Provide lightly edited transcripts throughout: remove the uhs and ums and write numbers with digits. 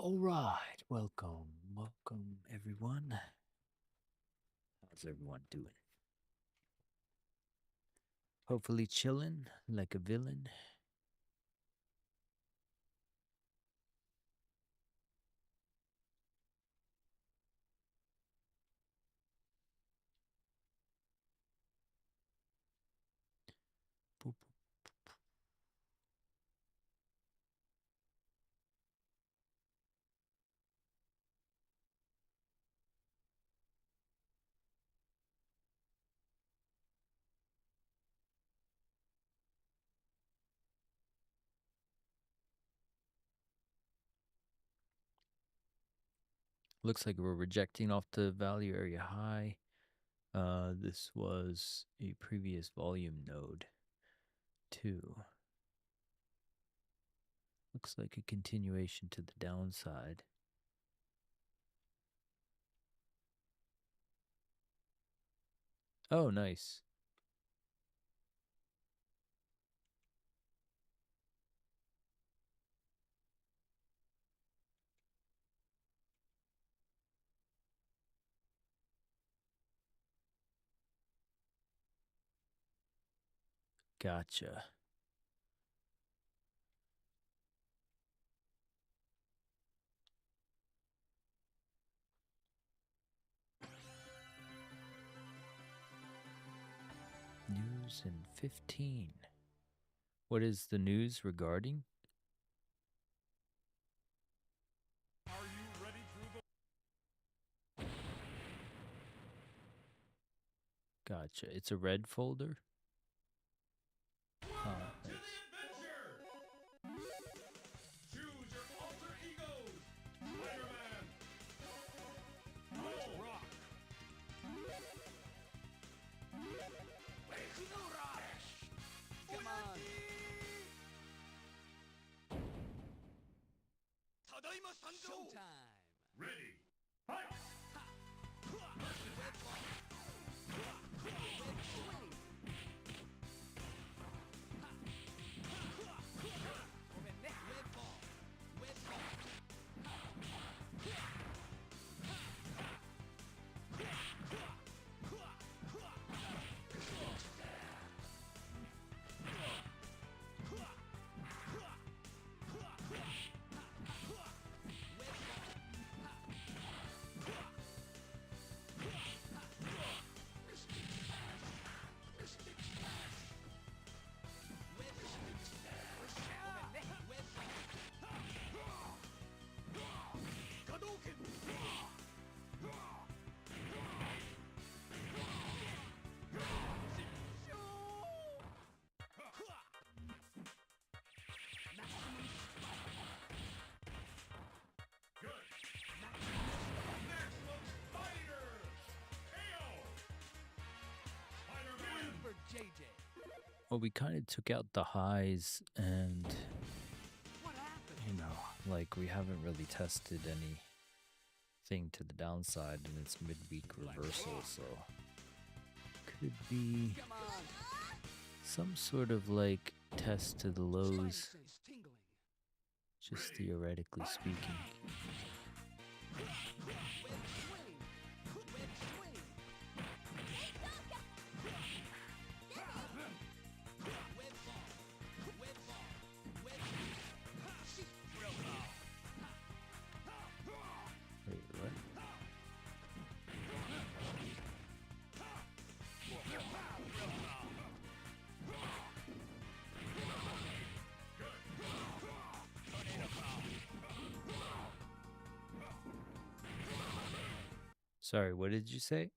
All right, welcome everyone. How's everyone doing? Hopefully chilling like a villain. Boop, boop. Looks like we're rejecting off the value area high. This was a previous volume node too. Looks like a continuation to the downside. Oh, nice. Gotcha. News in 15. What is the news regarding? Are you ready through the... Gotcha. It's a red folder? Welcome to the adventure! Choose your alter egos! Spider-Man! Let's rock! Come on! Showtime! Ready! Fight! Well, we kind of took out the highs and, you know, like we haven't really tested anything to the downside in its midweek reversal, so could be some sort of like test to the lows, just theoretically speaking. Wait, what? Sorry, what did you say?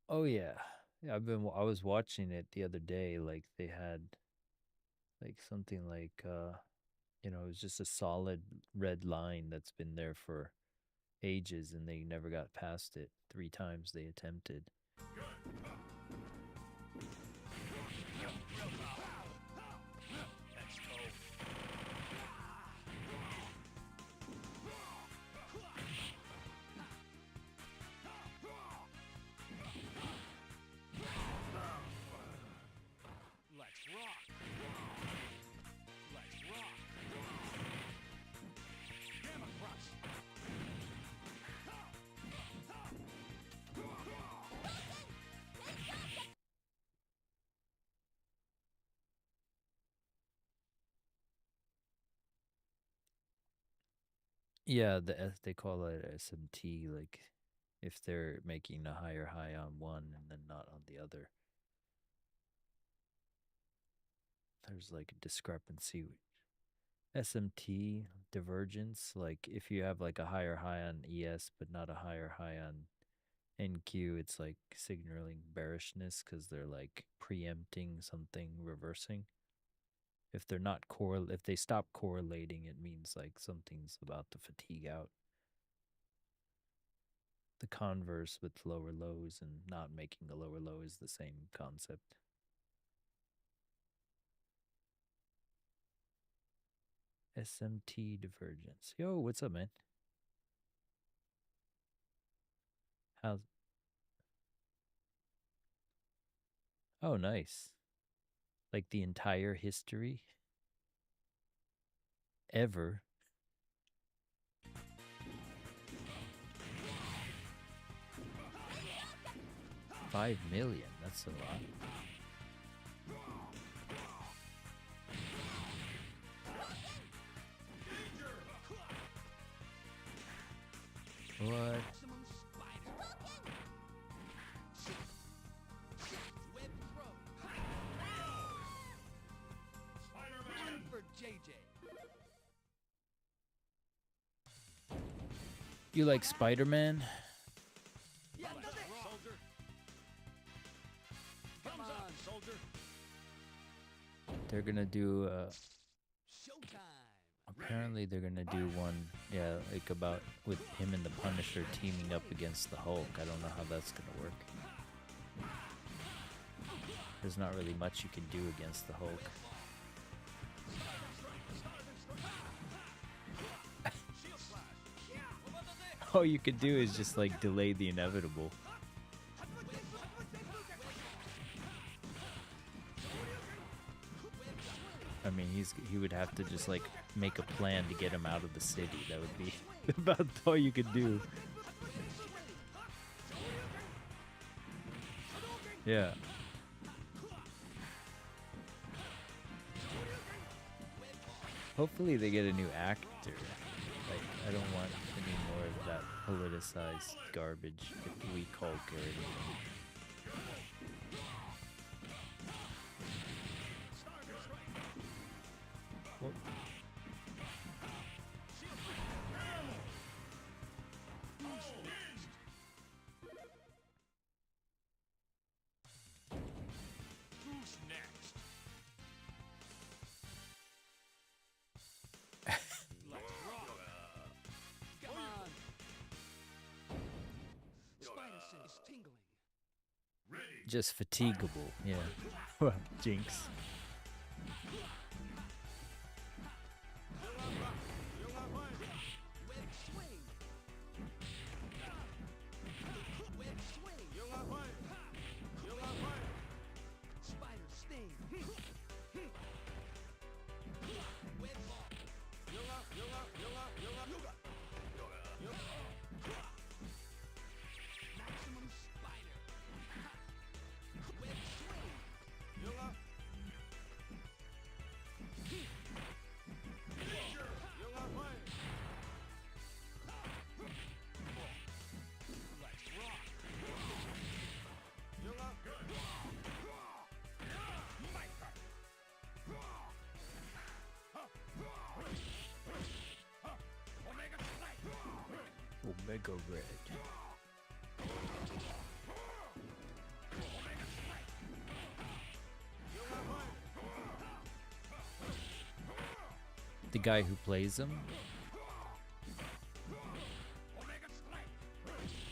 Oh yeah. Yeah, I was watching it the other day, like they had like something like you know, it was just a solid red line that's been there for ages and they never got past it. 3 times they attempted. Let's rock! Yeah, they call it SMT, like if they're making a higher high on one and then not on the other. There's like a discrepancy. SMT divergence, like if you have like a higher high on ES but not a higher high on NQ, it's like signaling bearishness because they're like preempting something reversing. If they're not if they stop correlating, it means like something's about to fatigue out. The converse with lower lows and not making a lower low is the same concept. SMT divergence. Yo, what's up, man? How's... Oh, nice. Like the entire history ever. $5 million. That's a lot. What? You like Spider-Man? They're gonna do apparently they're gonna do one, yeah, like about with him and the Punisher teaming up against the Hulk. I don't know how that's gonna work. There's not really much you can do against the Hulk. All you could do is just like delay the inevitable. I mean, he would have to just like make a plan to get him out of the city. That would be about all you could do. Yeah. Hopefully they get a new actor. Like, I don't want any more of that politicized garbage, like weak Hulk or anything. Well, Who's next? Let's rock. Come on. Spider sense is tingling. Ready. just fatigable, yeah. Well, Jinx. Omega Red. The guy who plays him?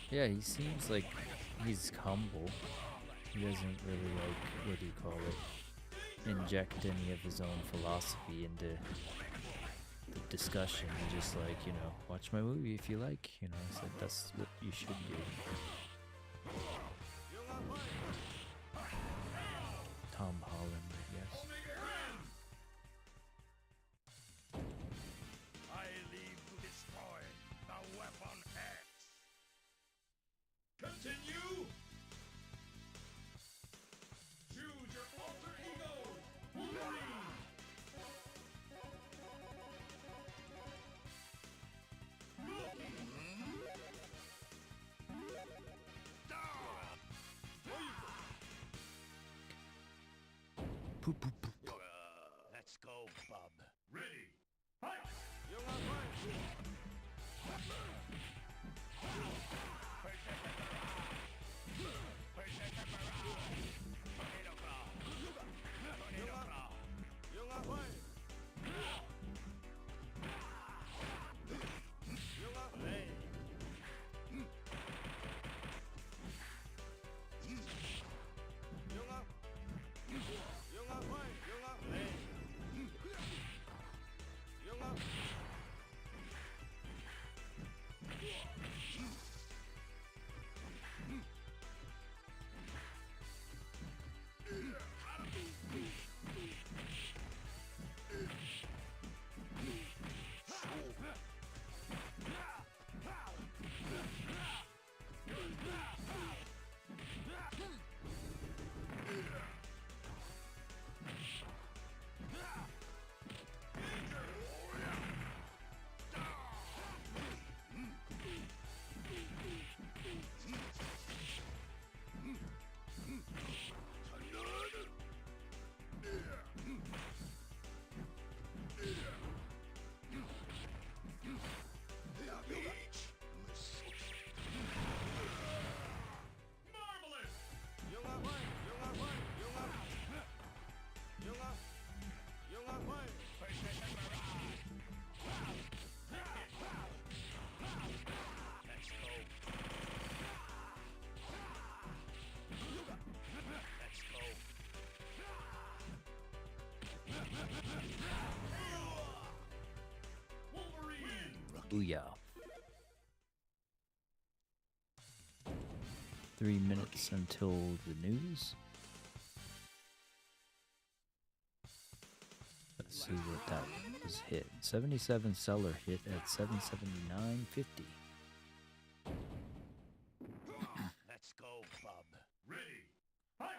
Yeah, he seems like he's humble. He doesn't really like, what do you call it, inject any of his own philosophy into the discussion. He just like, you know, watch my movie if you like. You know, I said that's what you should do. Tom Holland, I guess. I leave to destroy the weapon X. Continue. Choose your alter ego. Wolverine. Let's go, bub. Ready. Fight! Booyah. 3 minutes until the news. Let's see what that was hit. 77 seller hit at 779.50. Let's go, bub. Ready. Fight!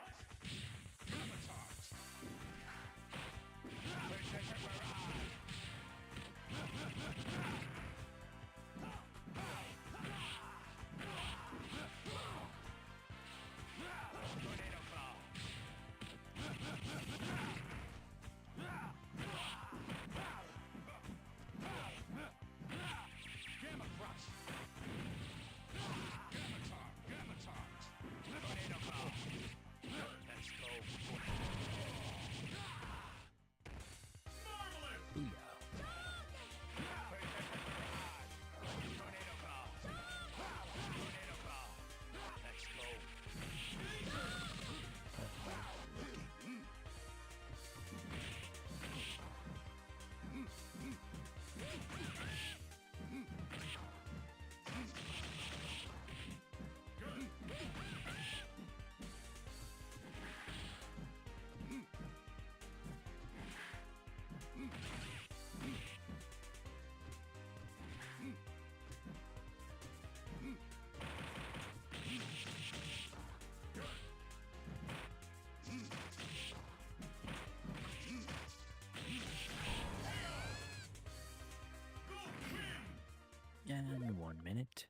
And 1 minute.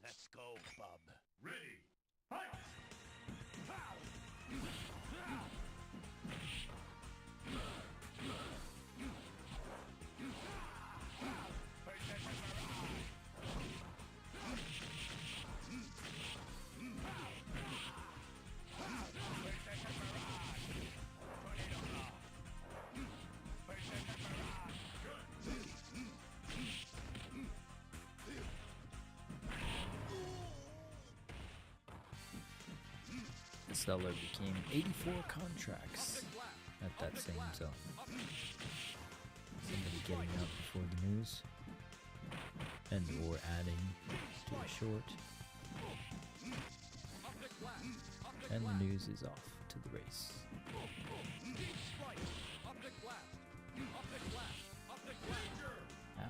Let's go, bub. Ready. Fight! The seller became 84 contracts at that same zone. Somebody getting out before the news and or adding to a short. And the news is off to the race. Ow.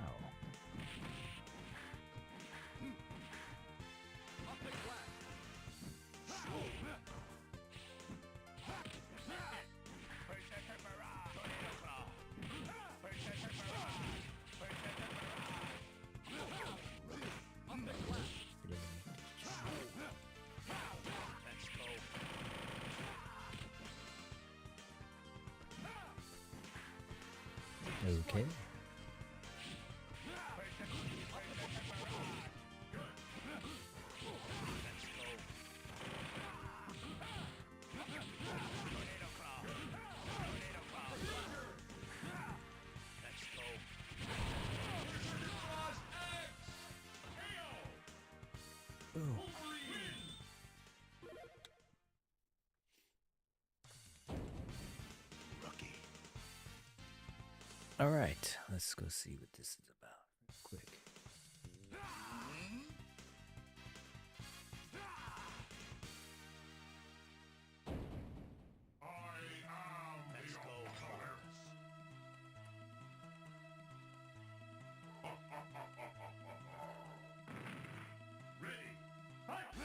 Okay. Ooh. All right, let's go see what this is about real quick. Ready. Fight! Your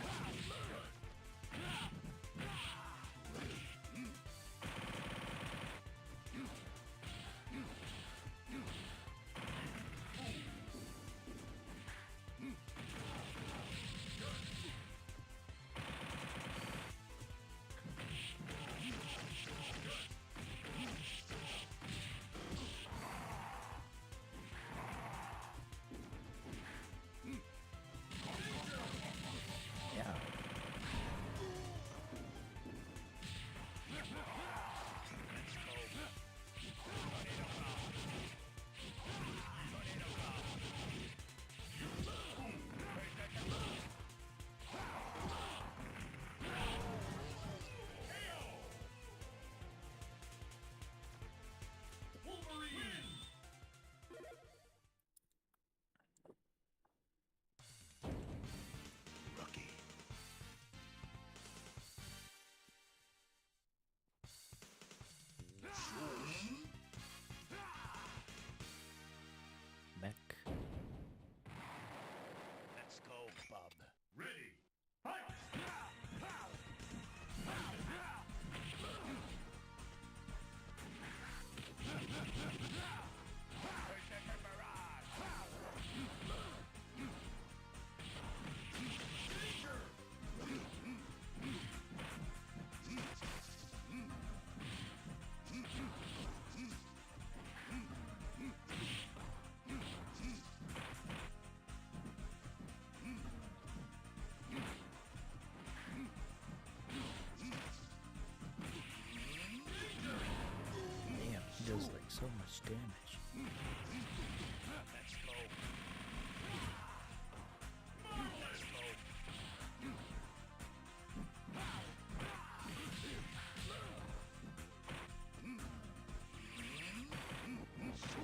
time is mine. Game is over. Yeah. Mech. Let's go, bub. Ready. Fight! Damn, he does like so much damage. Let's go. Let's go. Let's go.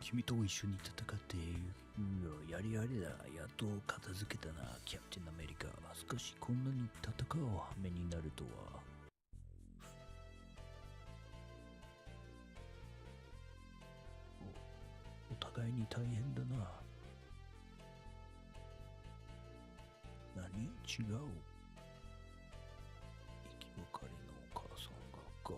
君と一緒に戦って、やりやりだ。やっと片付けたな、キャプテンアメリカ。少しこんなに戦う羽目になるとは。お互いに大変だな。何？違う。生き別れのお母さんがガオ。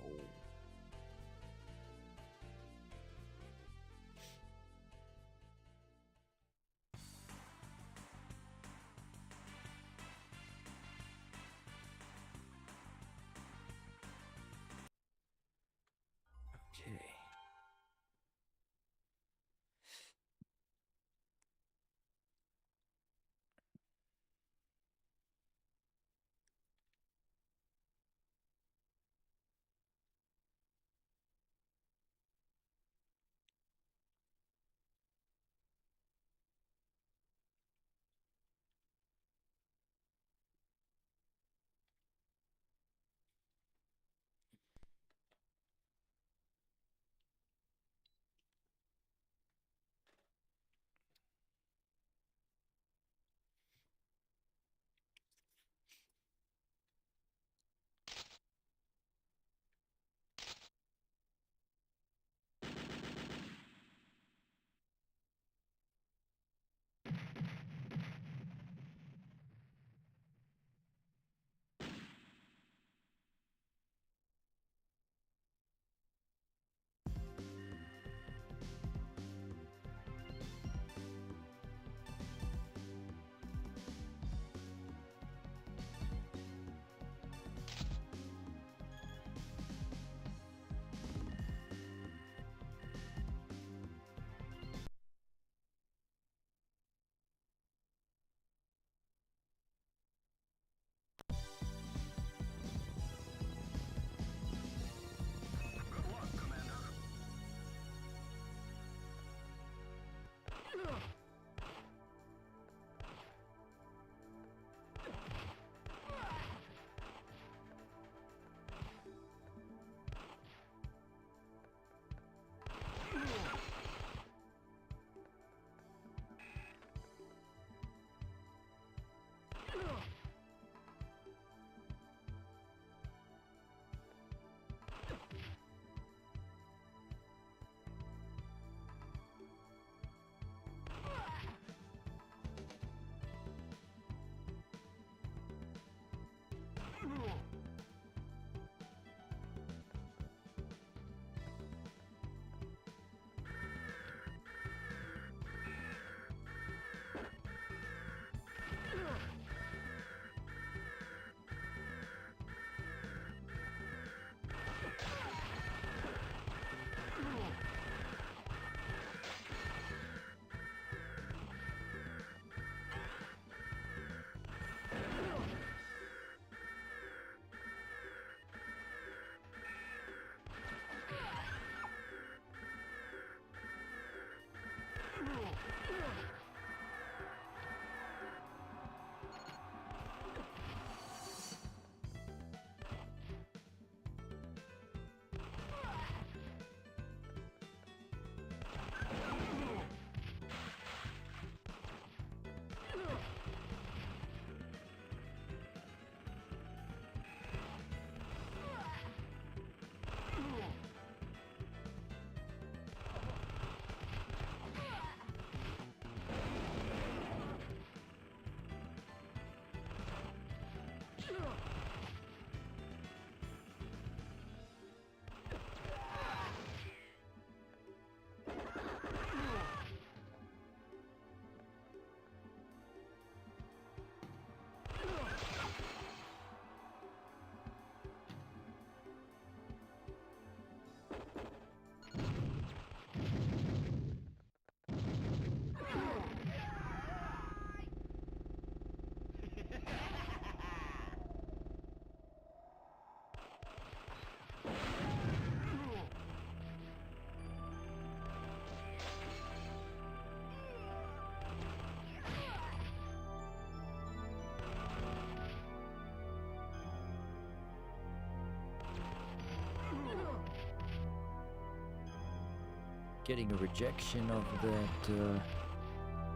getting a rejection of that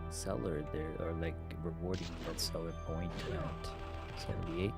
seller there, or like rewarding that seller point at 78.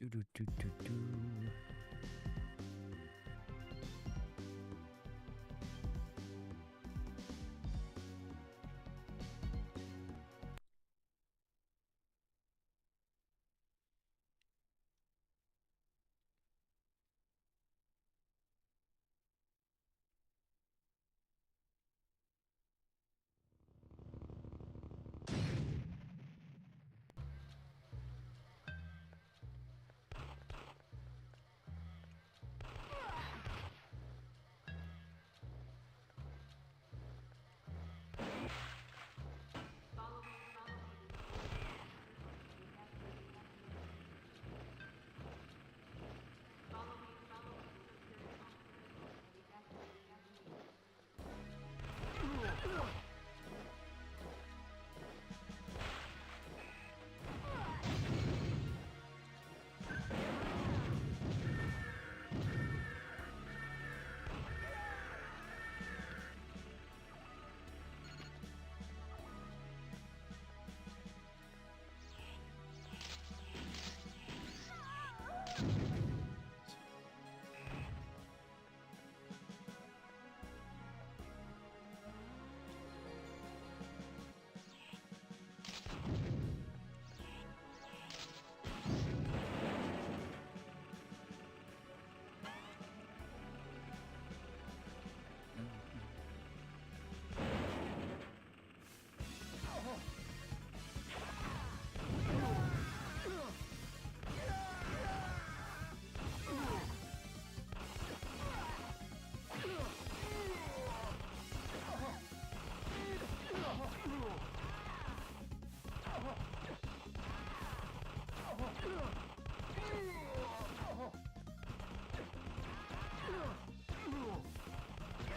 Do, do, do, do, do.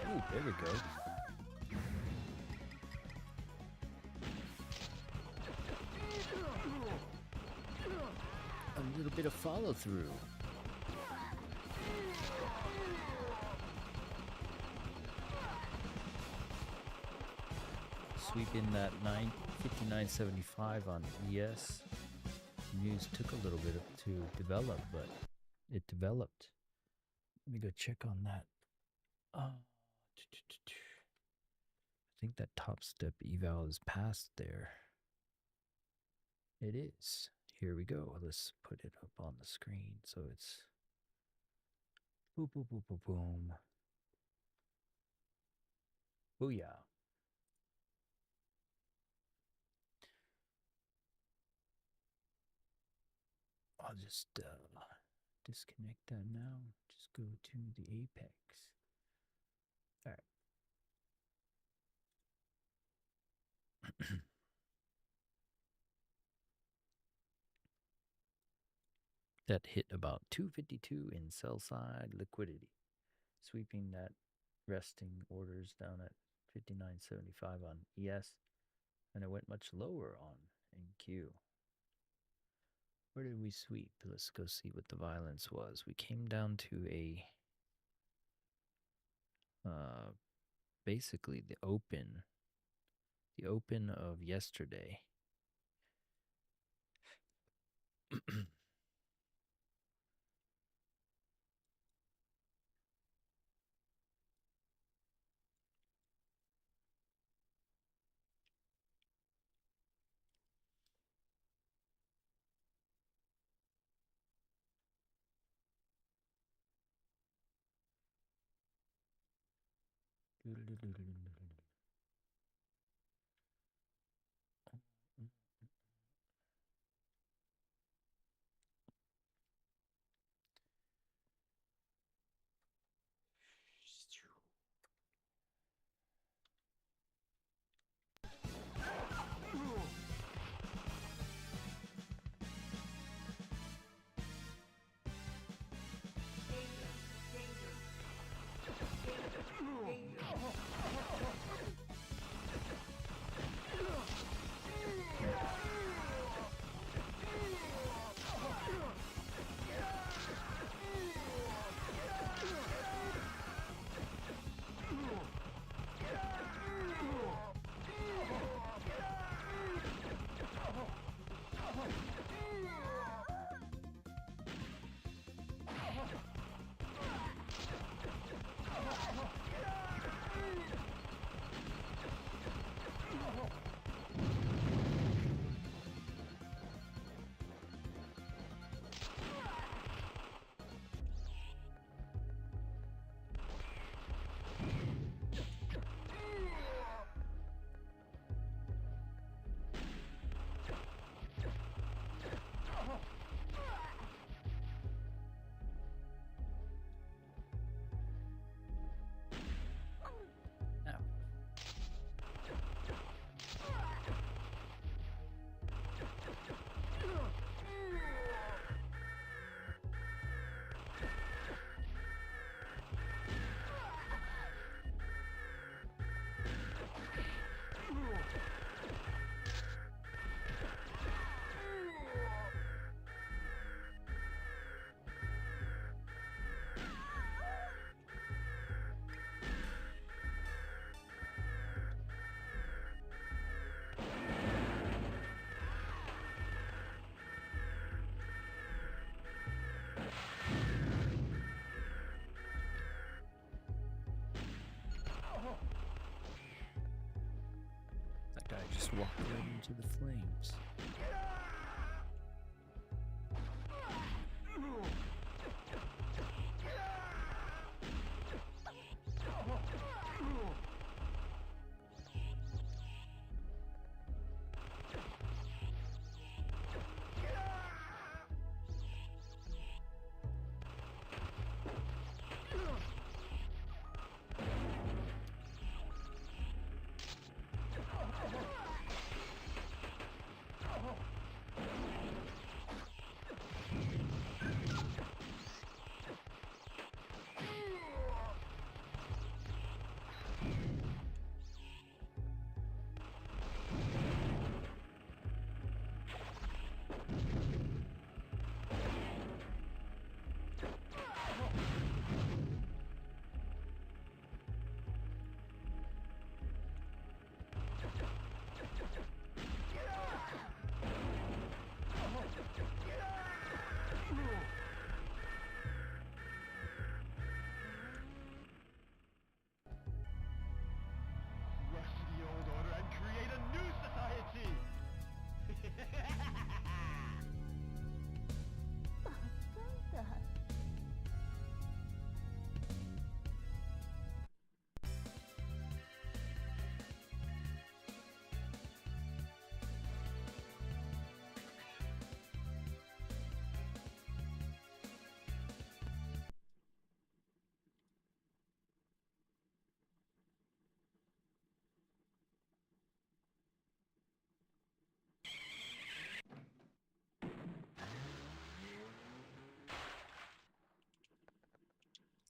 Ooh, there we go. A little bit of follow through. Sweeping that 59.75 on ES. News took a little bit to develop, but it developed. Let me go check on that. I think that top step eval is past there. It is. Here we go. Let's put it up on the screen so it's boom, boom, boom, boom, boom. Booyah. I'll just disconnect that now. Just go to the apex. All right. That hit about 252 in sell side liquidity, sweeping that resting orders down at 59.75 on ES, and it went much lower on NQ. Where did we sweep? Let's go see what the violence was. We came down to a basically the open of yesterday. That guy just walked right into the flames.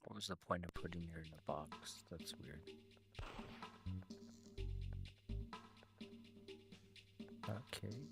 What was the point of putting her in a box? That's weird. Okay.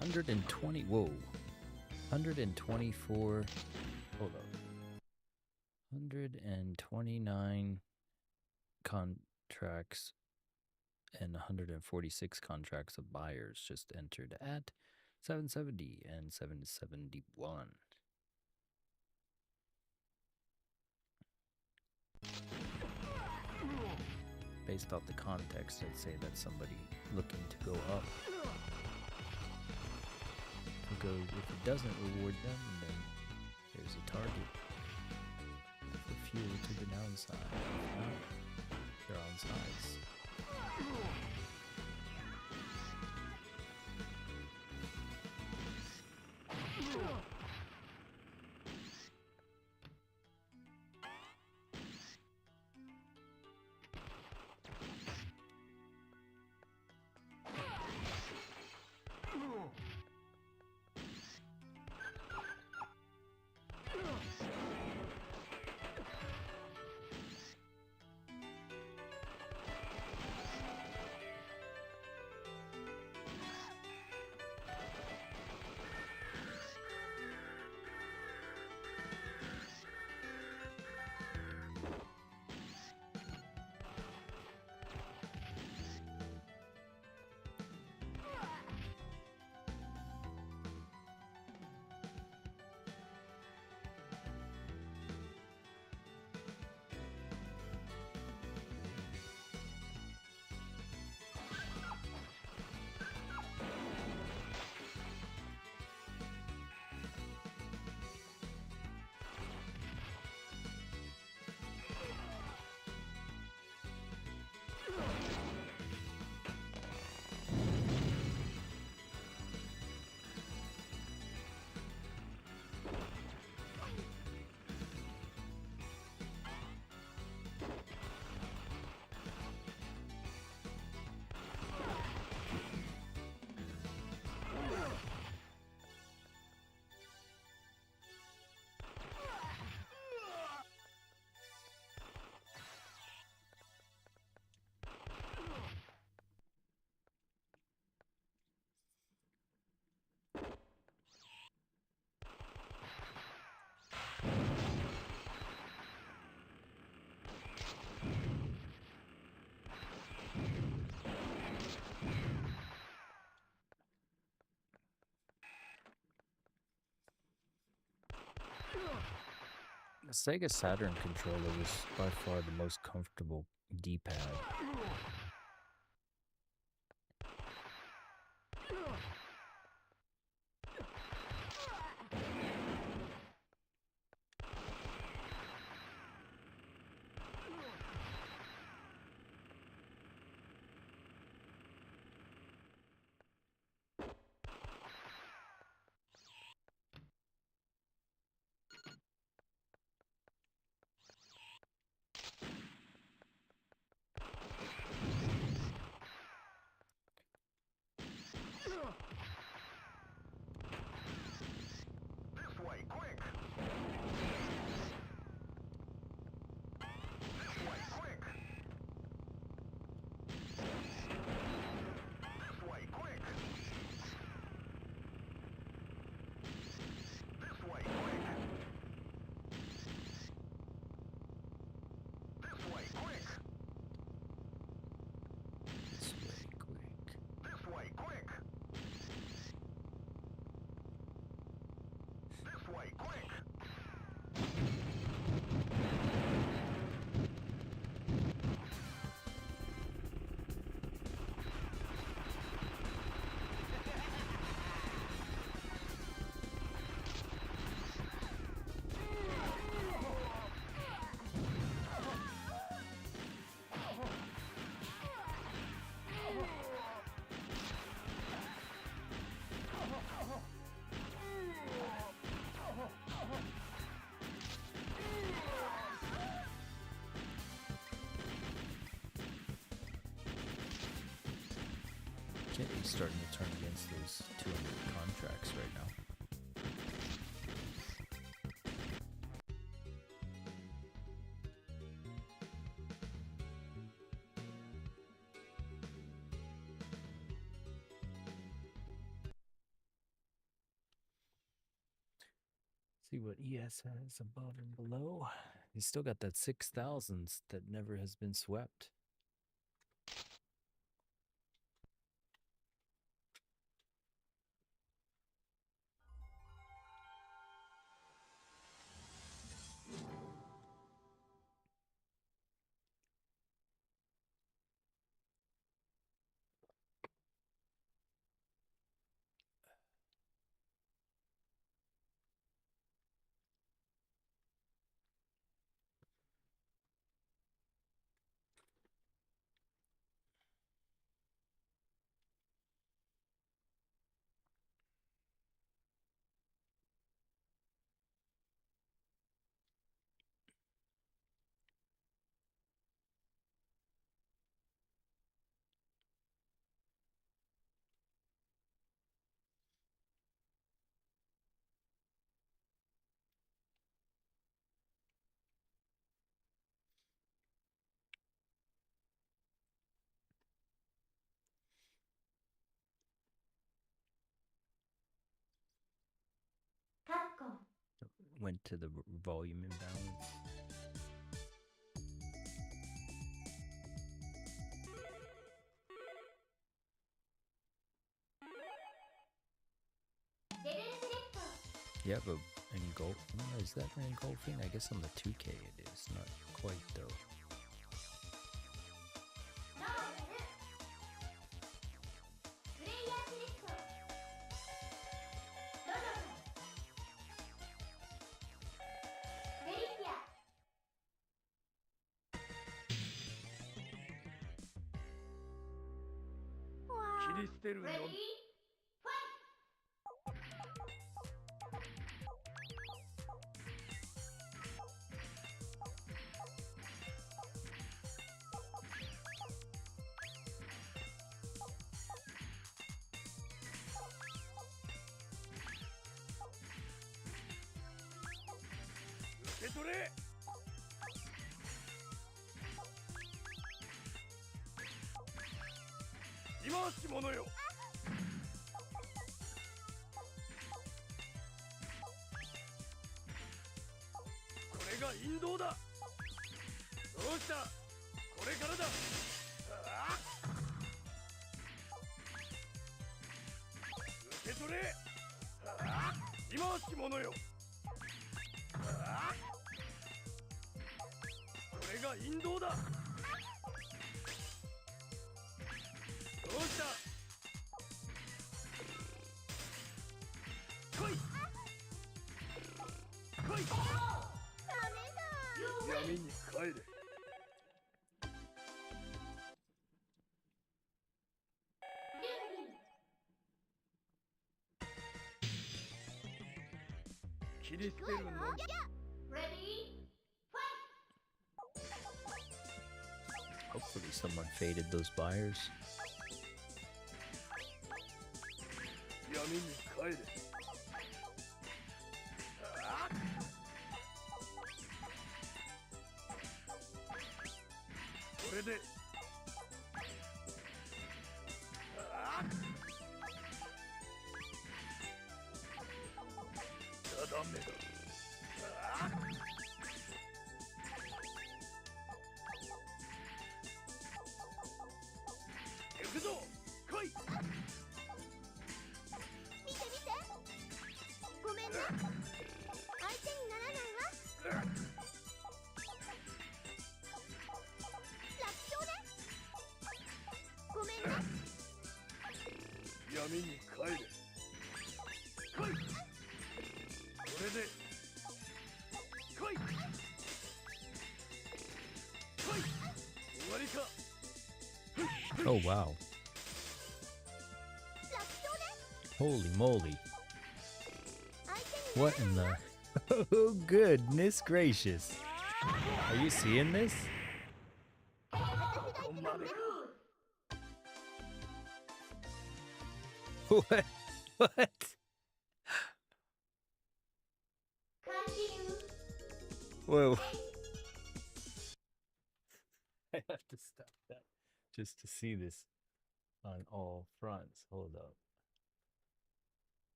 120. Whoa. 124. Hold up. 129 contracts and 146 contracts of buyers just entered at 770 and 771. Based off the context, I'd say that's somebody looking to go up. If it doesn't reward them, then there's a target for fuel to the downside. If not, they're on sides. The Sega Saturn controller was by far the most comfortable D-pad market is starting to turn against those 200 contracts right now. See what ES has above and below. He's still got that 6,000s that never has been swept. Went to the volume imbalance. Yeah, but engulf. Is that an engulfing? I guess on the 2K it is. Not quite though. Hopefully someone faded those buyers. Oh wow. Holy moly. What in the... Oh goodness gracious. Are you seeing this? What? What? Whoa. I have to stop that just to see this on all fronts. Hold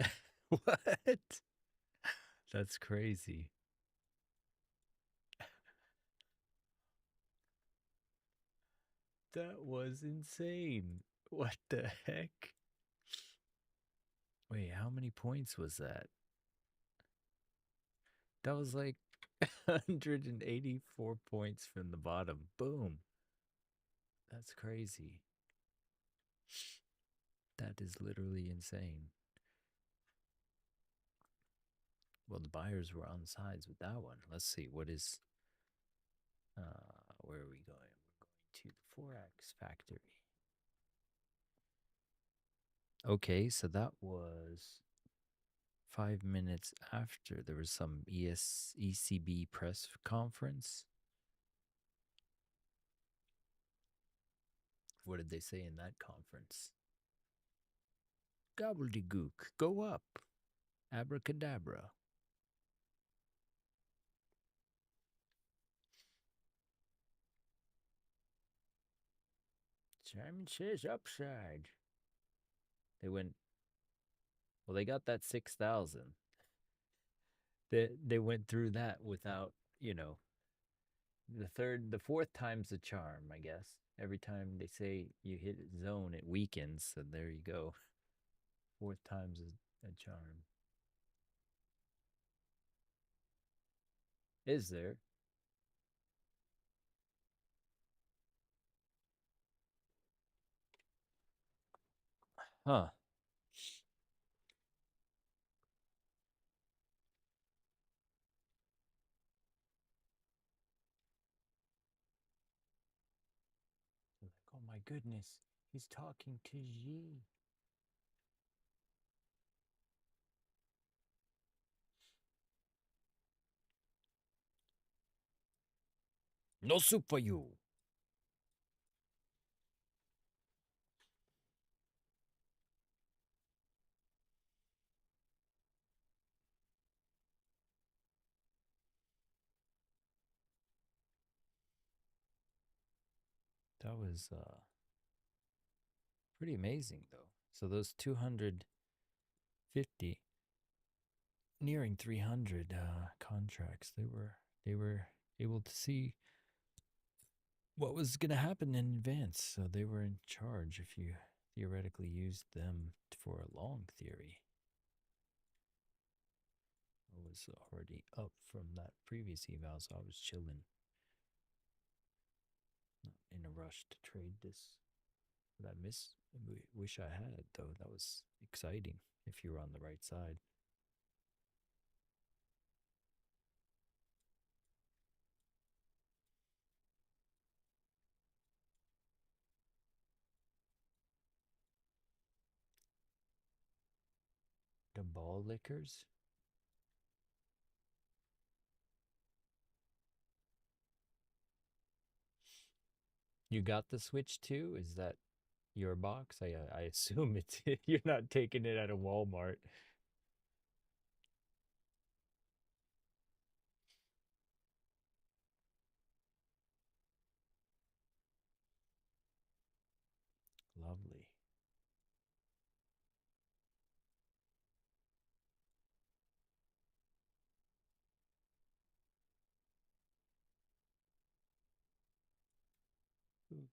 up. What? That's crazy. That was insane. What the heck? Wait, how many points was that? That was like 184 points from the bottom. Boom. That's crazy. That is literally insane. Well, the buyers were on sides with that one. Let's see. What is... where are we going? We're going to the Forex Factory. Okay, so that was 5 minutes after there was some ECB press conference. What did they say in that conference? Gobbledygook, go up. Abracadabra. Simon says upside. They went, well, they got that 6,000. They went through that without, you know, the fourth time's the charm, I guess. Every time they say you hit zone, it weakens. So there you go. Fourth time's a charm. Is there? Huh. Like, oh my goodness, he's talking to Xi. No soup for you. That was pretty amazing, though. So those 250, nearing 300 contracts, they were able to see what was going to happen in advance. So they were in charge if you theoretically used them for a long theory. I was already up from that previous eval, so I was chilling. Not in a rush to trade this. But I wish I had, though. That was exciting if you were on the right side. The ball lickers? You got the Switch too? Is that your box? I assume it's you're not taking it at a Walmart. Lovely.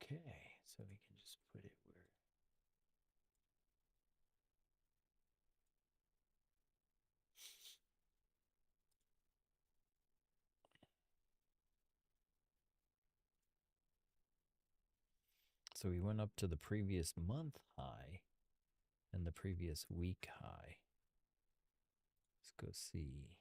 Okay, so we can just put it where... So we went up to the previous month high and the previous week high. Let's go see.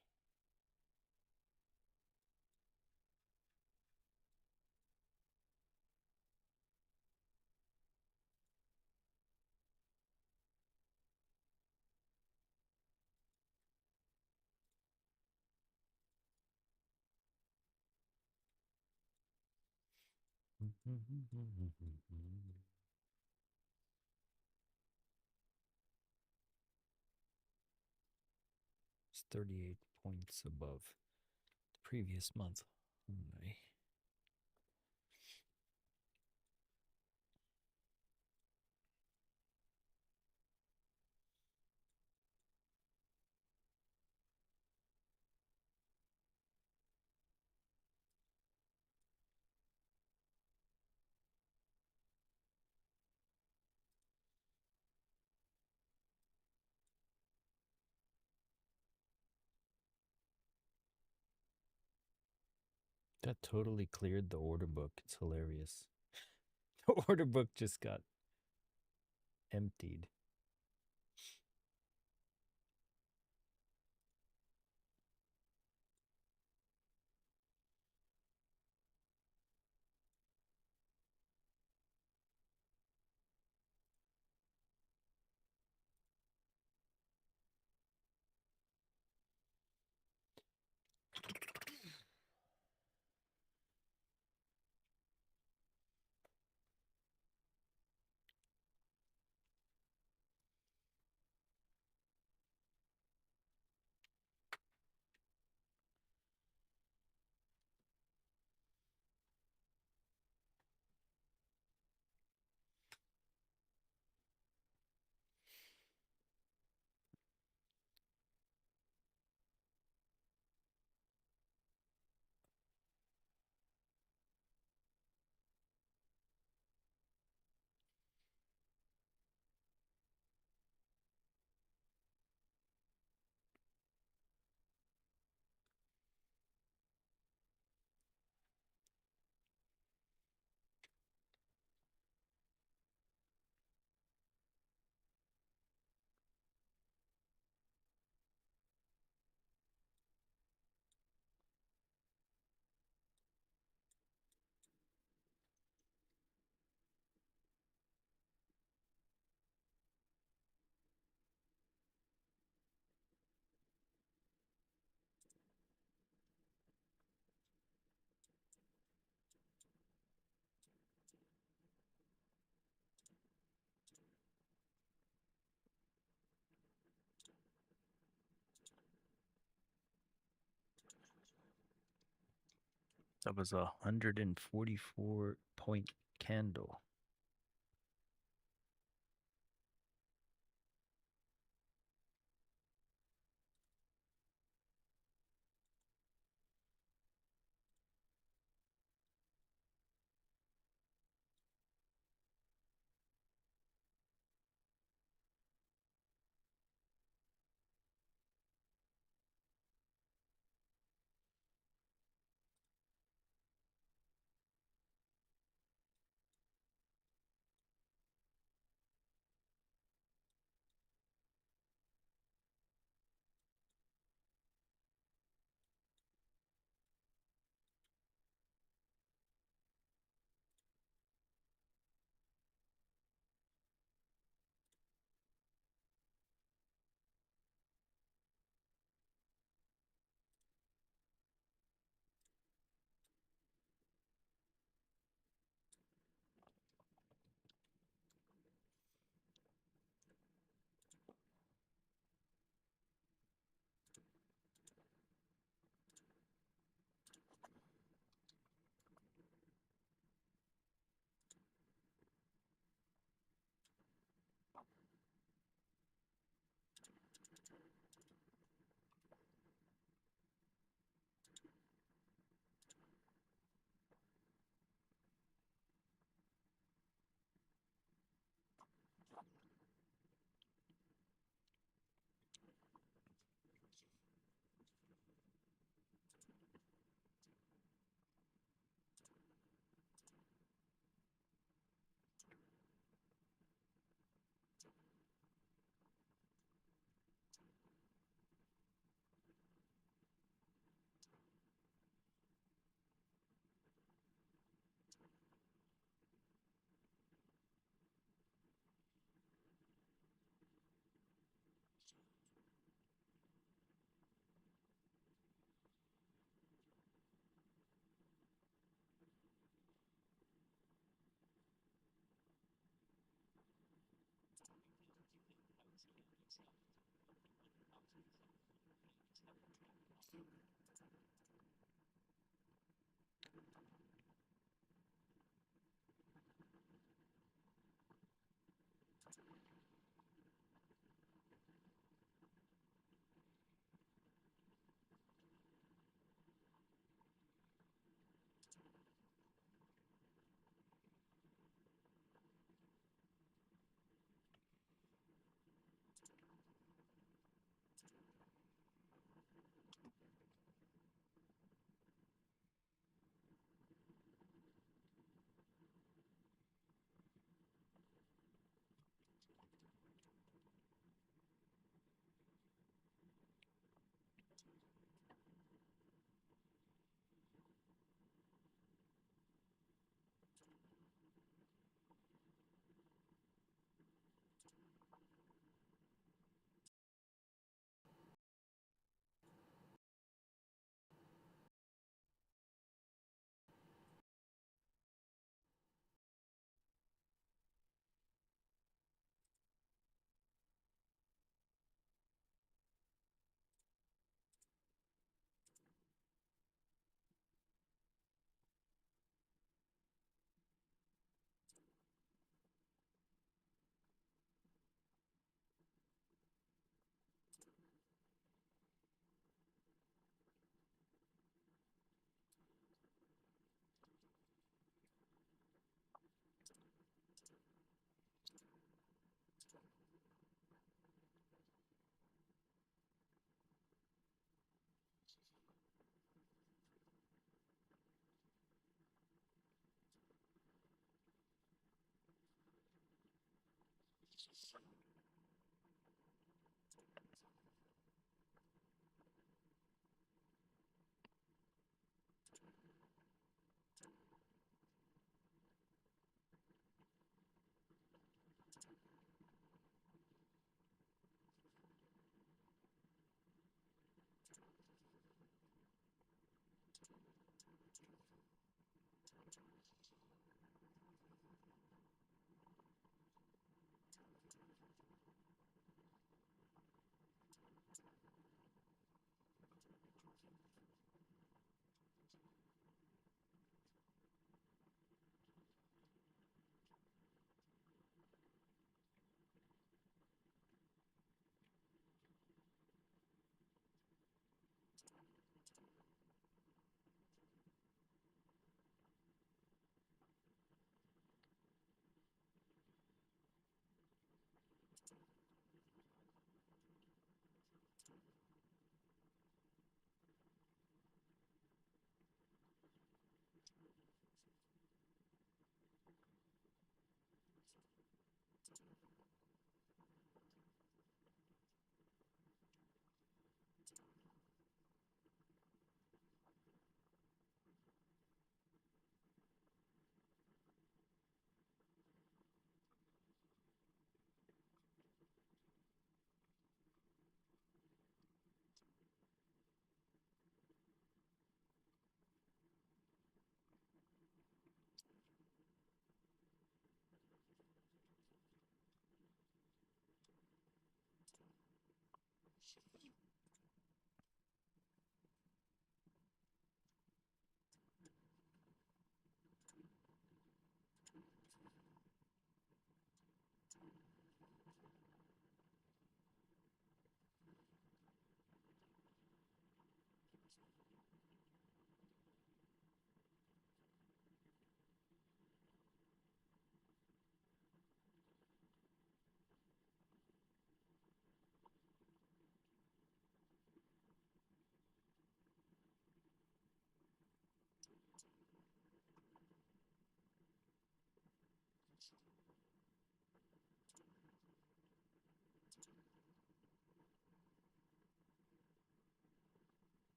38 points above the previous month. Alright. That totally cleared the order book. It's hilarious. The order book just got emptied. That was a 144 point candle.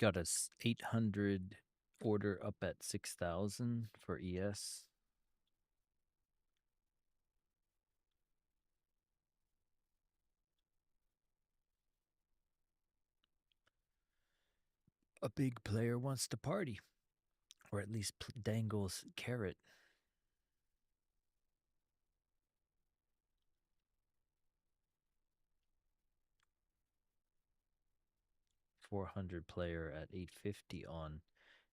Got a 800 order up at 6,000 for ES. A big player wants to party, or at least dangles carrot. 400 player at 850 on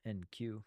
NQ.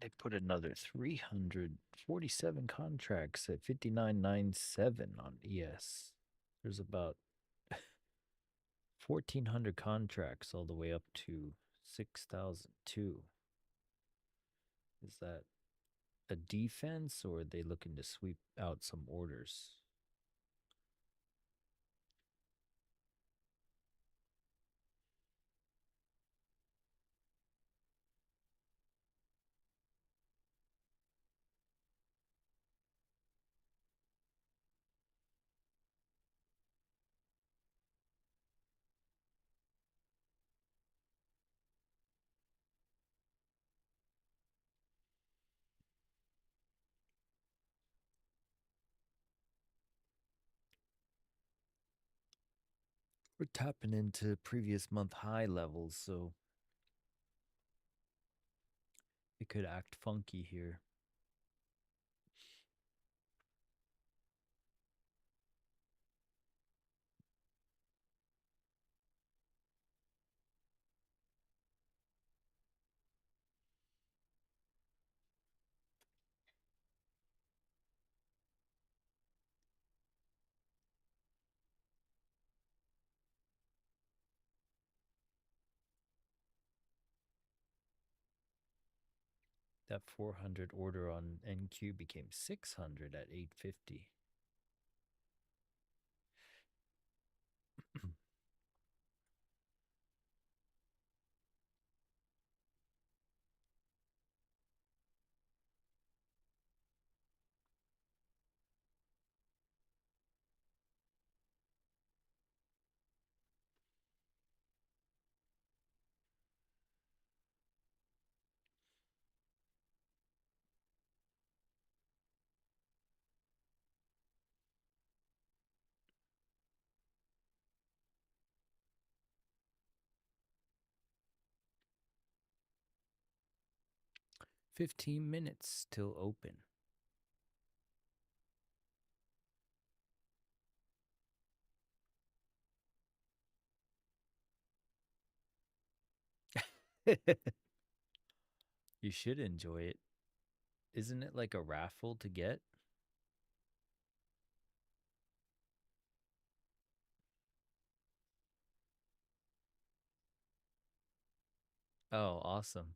They put another 347 contracts at 59.97 on ES. There's about 1,400 contracts all the way up to 6,002. Is that a defense, or are they looking to sweep out some orders? We're tapping into previous month high levels, so it could act funky here. That 400 order on NQ became 600 at 850. 15 minutes till open. You should enjoy it. Isn't it like a raffle to get? Oh, awesome.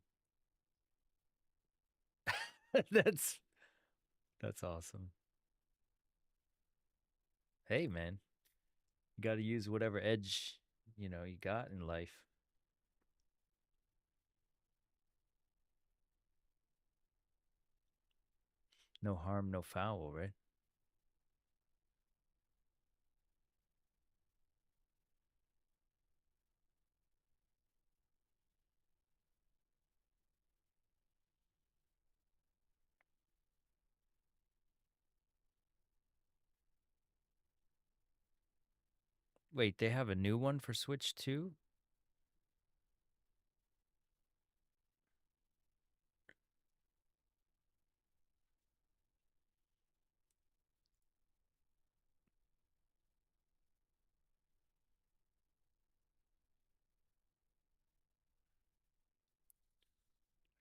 that's that's awesome. Hey, man, you got to use whatever edge, you got in life. No harm, no foul, right? Wait, they have a new one for Switch too?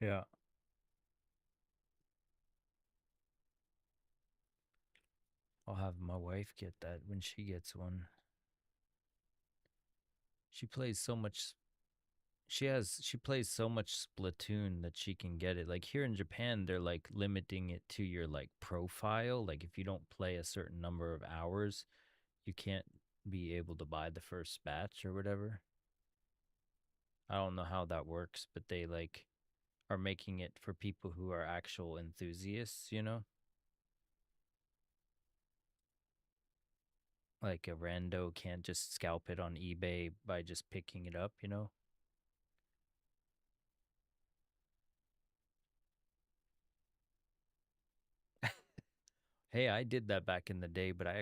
Yeah. I'll have my wife get that when she gets one. She plays so much she plays so much Splatoon that she can get it. Like here in Japan, they're like limiting it to your like profile. Like if you don't play a certain number of hours, you can't be able to buy the first batch or whatever. I don't know how that works, but they like are making it for people who are actual enthusiasts, Like a rando can't just scalp it on eBay by just picking it up. Hey, I did that back in the day, but I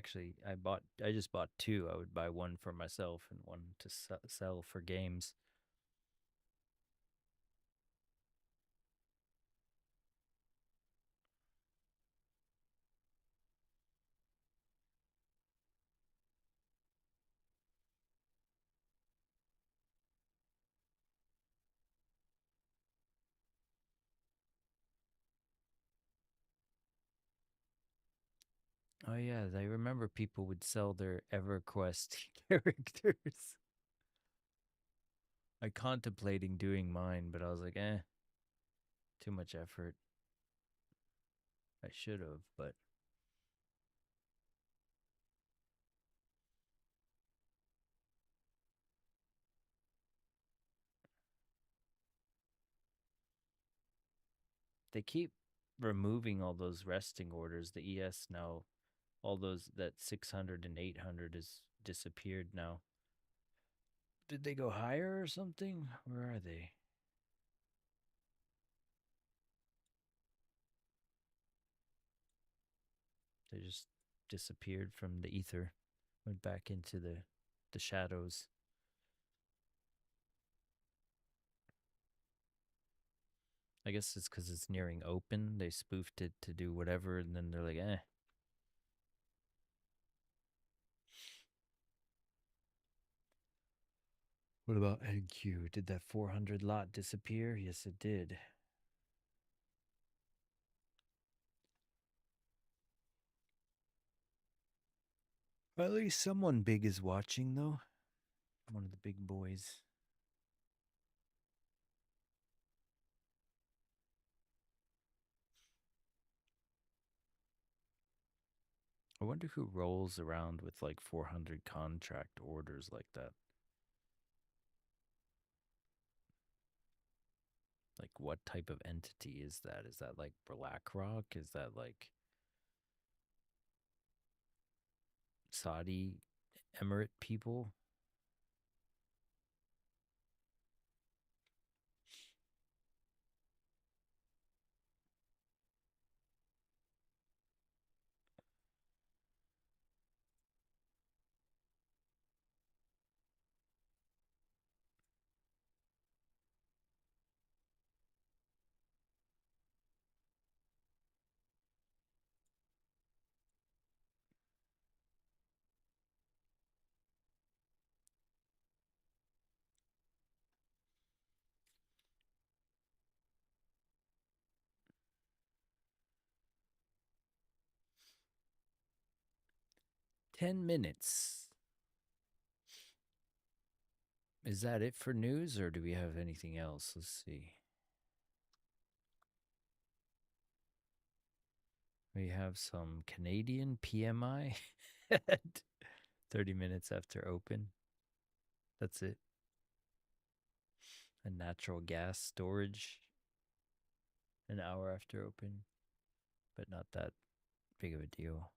just bought two. I would buy one for myself and one to sell for games. Oh yeah, I remember people would sell their EverQuest characters. I contemplating doing mine, but I was like, too much effort. I should have, but they keep removing all those resting orders. The ES now, all those that 600 and 800 has disappeared now. Did they go higher or something? Where are they? They just disappeared from the ether, went back into the shadows. I guess it's because it's nearing open. They spoofed it to do whatever, and then they're like, What about NQ? Did that 400 lot disappear? Yes, it did. Well, at least someone big is watching, though. One of the big boys. I wonder who rolls around with like 400 contract orders like that. Like, what type of entity is that? Is that like BlackRock? Is that like Saudi Emirate people? $10. Is that it for news, or do we have anything else? Let's see. We have some Canadian PMI at 30 minutes after open. That's it. A natural gas storage an hour after open, but not that big of a deal.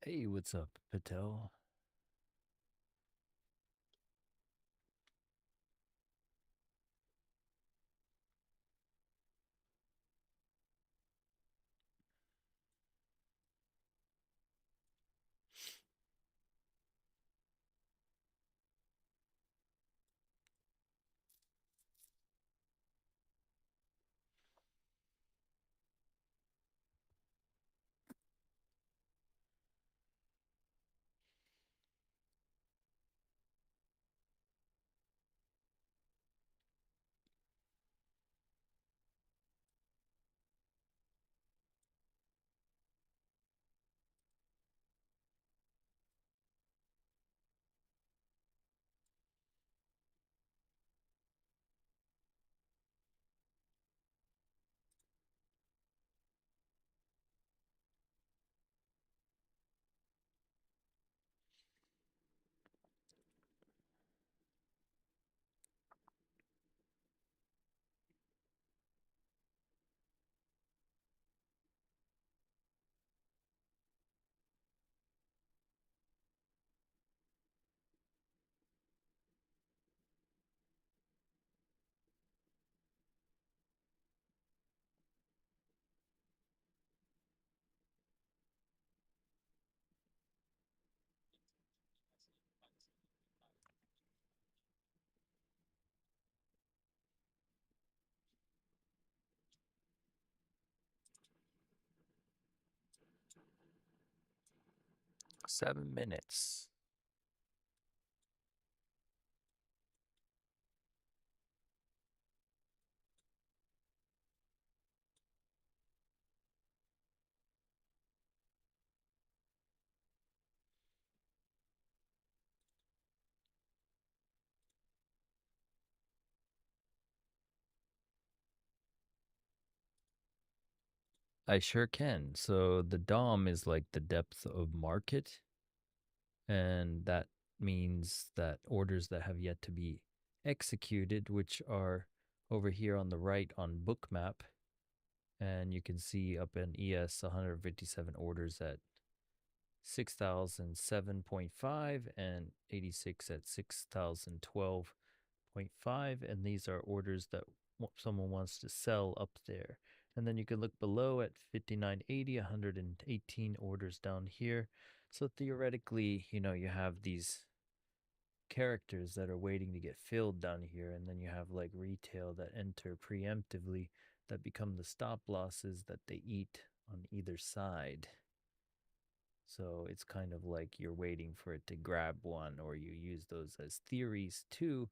Hey, what's up, Patel? 7 minutes. I sure can. So the DOM is like the depth of market, and that means that orders that have yet to be executed, which are over here on the right on Bookmap, and you can see up in ES 157 orders at 6,007.5 and 86 at 6,012.5, and these are orders that someone wants to sell up there. And then you can look below at 5980, 118 orders down here. So theoretically, you know, you have these characters that are waiting to get filled down here, and then you have like retail that enter preemptively that become the stop losses that they eat on either side. So it's kind of like you're waiting for it to grab one, or you use those as theories to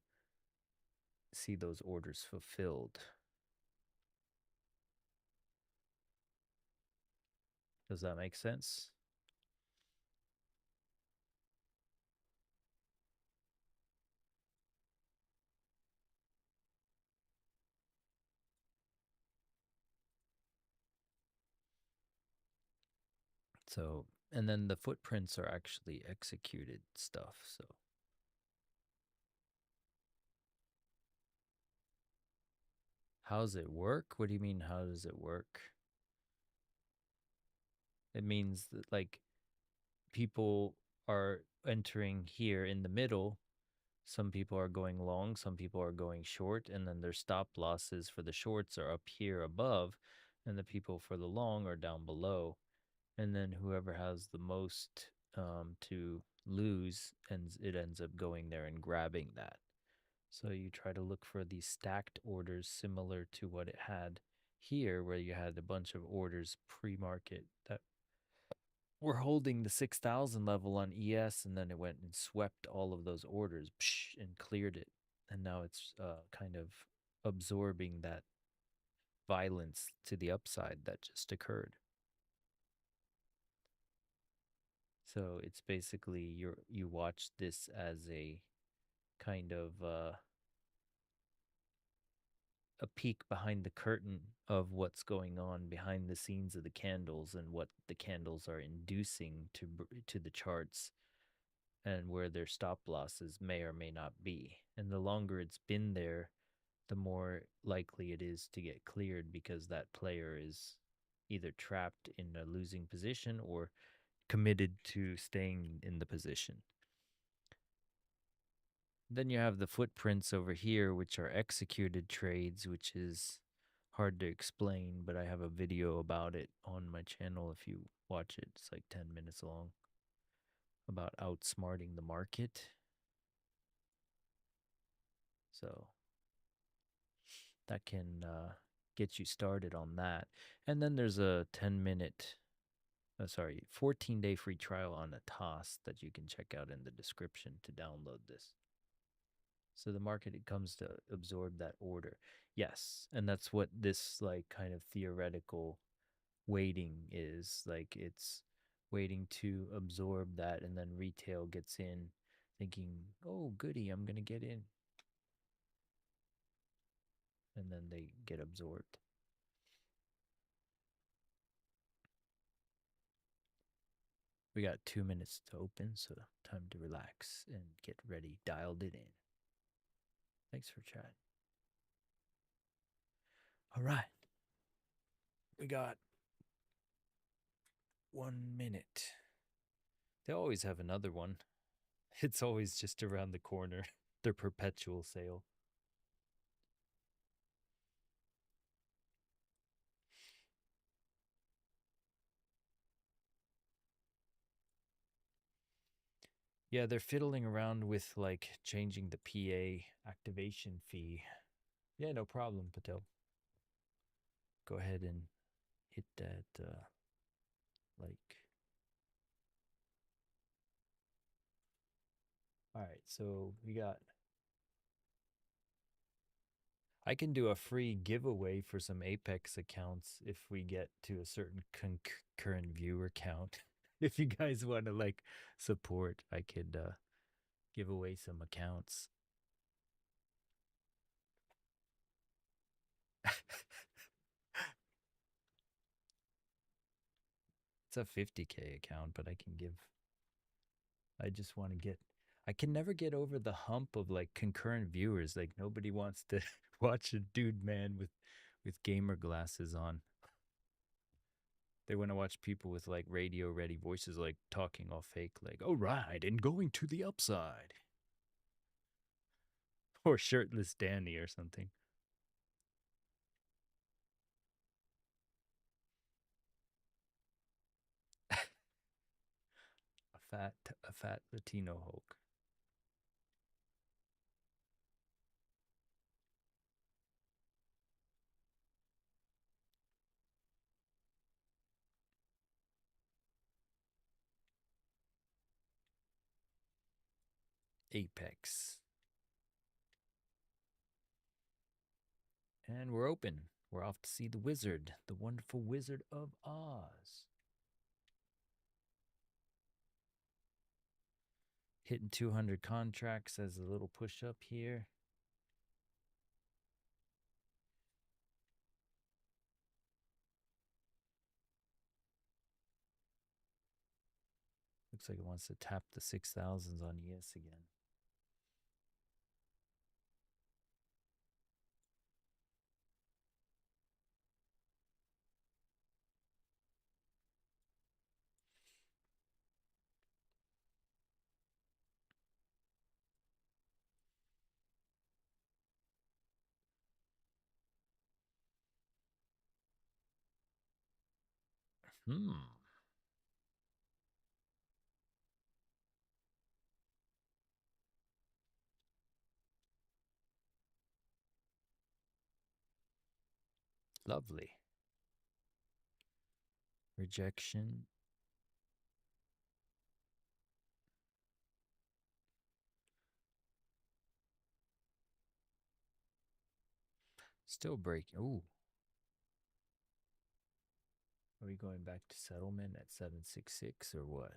see those orders fulfilled. Does that make sense? So, and then the footprints are actually executed stuff. So how does it work? What do you mean, how does it work? It means that like people are entering here in the middle. Some people are going long, some people are going short, and then their stop losses for the shorts are up here above, and the people for the long are down below. And then whoever has the most to lose, it ends up going there and grabbing that. So you try to look for these stacked orders similar to what it had here, where you had a bunch of orders pre-market that were holding the 6,000 level on ES, and then it went and swept all of those orders and cleared it. And now it's kind of absorbing that violence to the upside that just occurred. So it's basically you watch this as a kind of a peek behind the curtain of what's going on behind the scenes of the candles and what the candles are inducing to the charts, and where their stop losses may or may not be. And the longer it's been there, the more likely it is to get cleared, because that player is either trapped in a losing position or committed to staying in the position. Then you have the footprints over here, which are executed trades, which is hard to explain, but I have a video about it on my channel if you watch it. It's like 10 minutes long, about outsmarting the market. So that can get you started on that. And then there's a 14-day free trial on a toss that you can check out in the description to download this. So the market, it comes to absorb that order. Yes, and that's what this like kind of theoretical waiting is. Like it's waiting to absorb that, and then retail gets in thinking, oh goody, I'm gonna get in. And then they get absorbed. We got 2 minutes to open, so time to relax and get ready, dialed it in. Thanks for chatting. All right. We got 1 minute. They always have another one. It's always just around the corner. Their perpetual sale. Yeah, they're fiddling around with like changing the PA activation fee. Yeah, no problem, Patel. Go ahead and hit that like All right, so we got. I can do a free giveaway for some Apex accounts if we get to a certain concurrent viewer count. If you guys want to like support, I could give away some accounts. It's a 50K account, but I can give. I just want to get. I can never get over the hump of like concurrent viewers. Like nobody wants to watch a dude man with gamer glasses on. They want to watch people with like radio ready voices, like talking all fake, like, all right, and going to the upside. Or shirtless Danny or something. A fat Latino Hulk. Apex. And we're open. We're off to see the wizard, the wonderful Wizard of Oz. Hitting 200 contracts as a little push up here. Looks like it wants to tap the 6,000s on ES again. Lovely. Rejection. Still breaking. Ooh. Are we going back to settlement at 766 or what?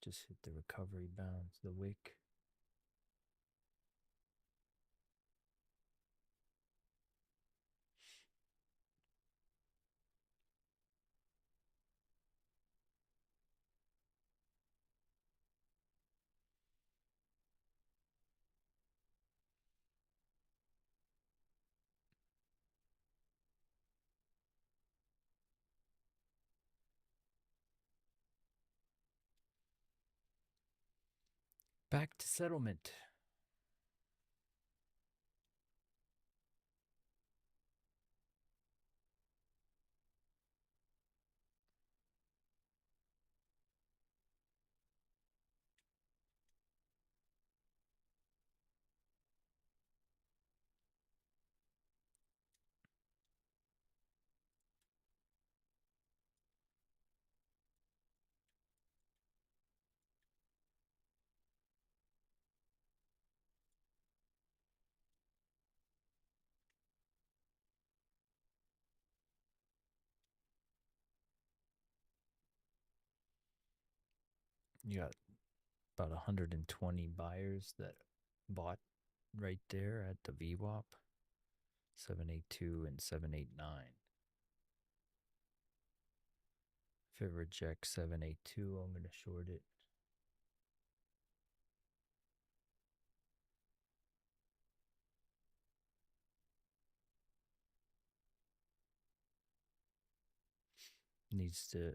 Just hit the recovery bounds, the wick. Back to settlement. You got about 120 buyers that bought right there at the VWAP. 782 and 789. If it rejects 782, I'm going to short it. Needs to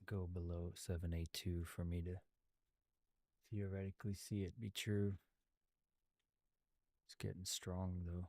go below 782 for me to theoretically see it be true. It's getting strong though.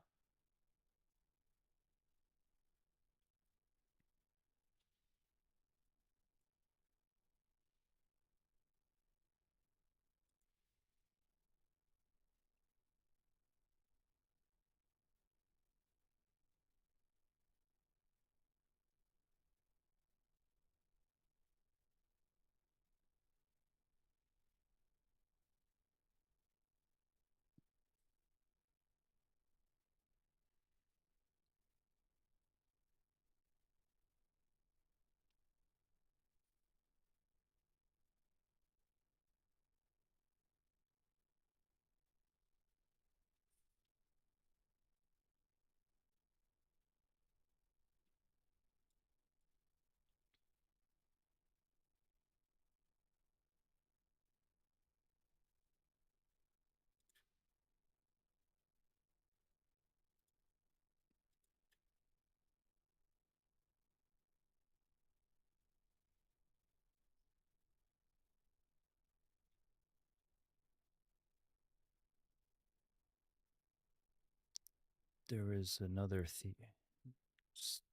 there is another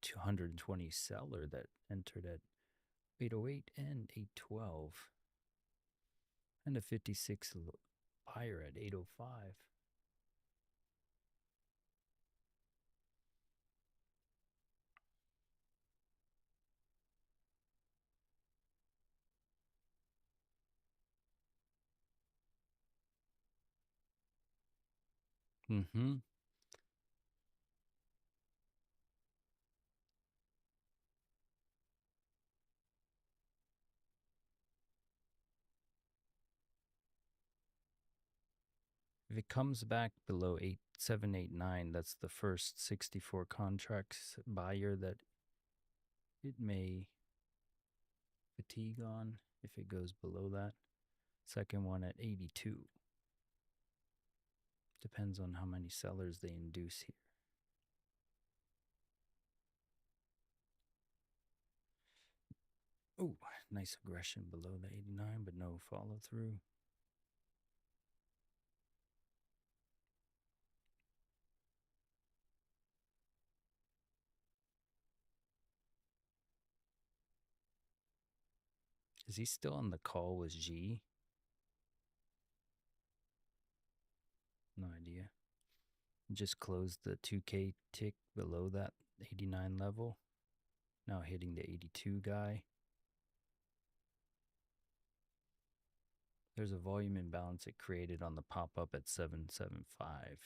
220 seller that entered at 808 and 812, and a 56 buyer at 805. Mm-hmm. If it comes back below 8789, that's the first 64 contracts buyer that it may fatigue on if it goes below that. Second one at 82. Depends on how many sellers they induce here. Oh, nice aggression below the 89, but no follow through. Is he still on the call with G? No idea. Just closed the 2K tick below that 89 level. Now hitting the 82 guy. There's a volume imbalance it created on the pop-up at 775.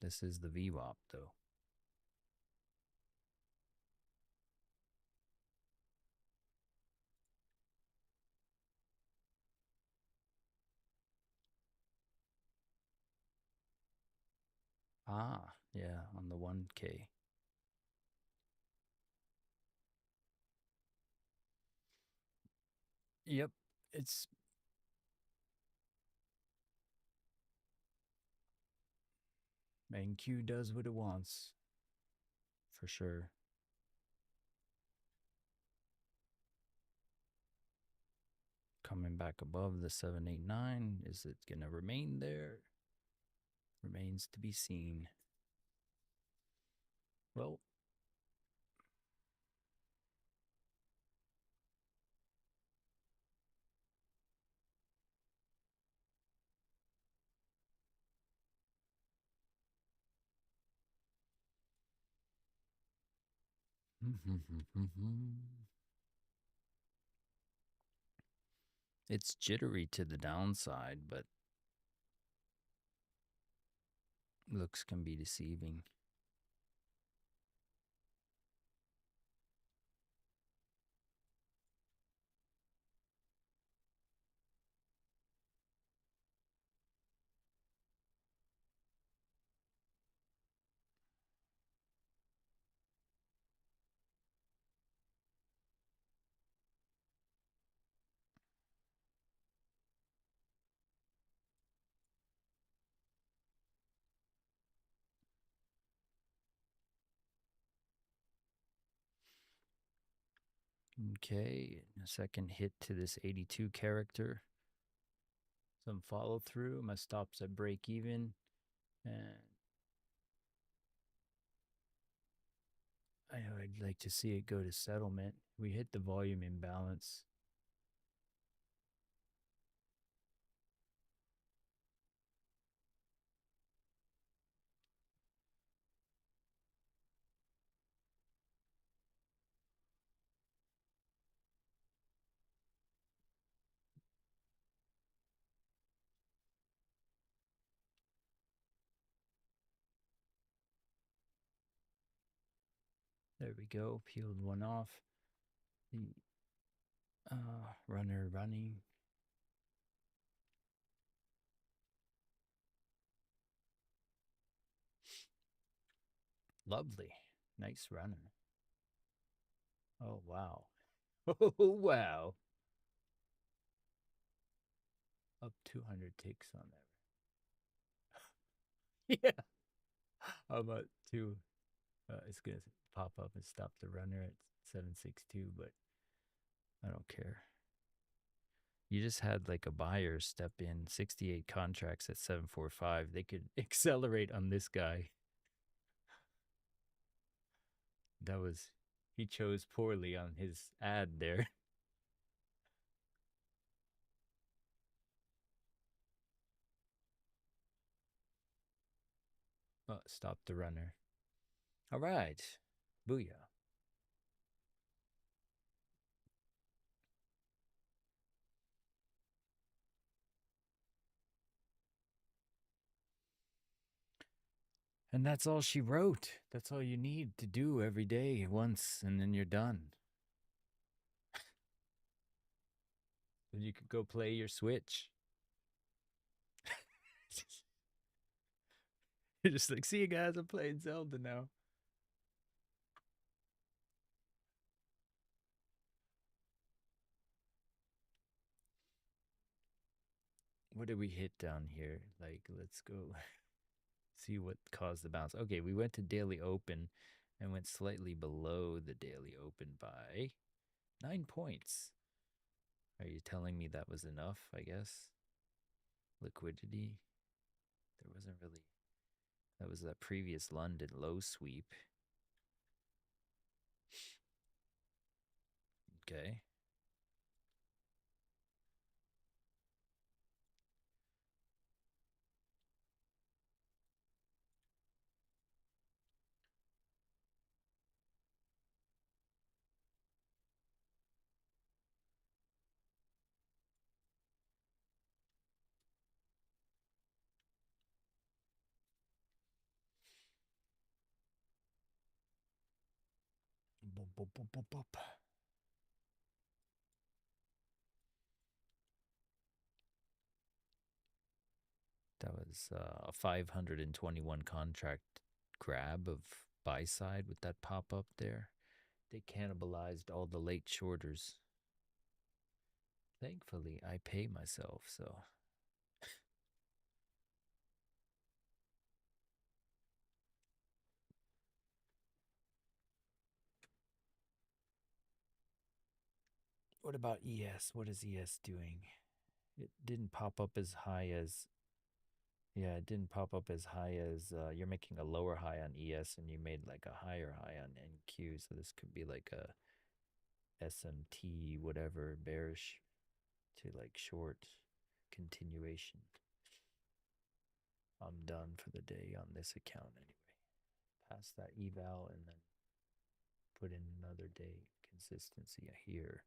This is the VWAP though. Ah, yeah, on the 1K. Yep, it's main Q does what it wants. For sure. Coming back above the 789. Is it going to remain there? Remains to be seen. Well, it's jittery to the downside, but looks can be deceiving. Okay, a second hit to this 82 character. Some follow through. My stops at break even. And I'd like to see it go to settlement. We hit the volume imbalance. There we go. Peeled one off. The runner running. Lovely. Nice runner. Oh, wow. Oh, wow. Up 200 ticks on that. Yeah. How about two? It's going to pop up and stop the runner at 762, but I don't care. you just had like a buyer step in 68 contracts at 745. They could accelerate on this guy. That was, he chose poorly on his ad there. Oh, stop the runner. All right. Booyah. And that's all she wrote. That's all you need to do every day once, and then you're done. Then you could go play your Switch. You're just like, see you guys, I'm playing Zelda now. What did we hit down here? Like, let's go see what caused the bounce. Okay, we went to daily open and went slightly below the daily open by 9 points. Are you telling me that was enough, I guess? Liquidity? There wasn't really. That was that previous London low sweep. Okay. Boop, boop, boop, boop, boop. That was a 521 contract grab of buy side with that pop up there. They cannibalized all the late shorters. Thankfully, I pay myself, so. What about ES? What is ES doing? It didn't pop up as high as. Yeah, it didn't pop up as high as you're making a lower high on ES and you made like a higher high on NQ. So this could be like a SMT, whatever, bearish to like short continuation. I'm done for the day on this account anyway. Pass that eval and then put in another day consistency here.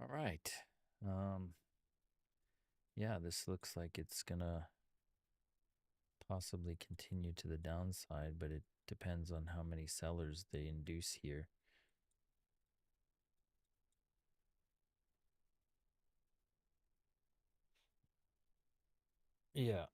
All right. Yeah, this looks like it's gonna possibly continue to the downside, but it depends on how many sellers they induce here. Yeah.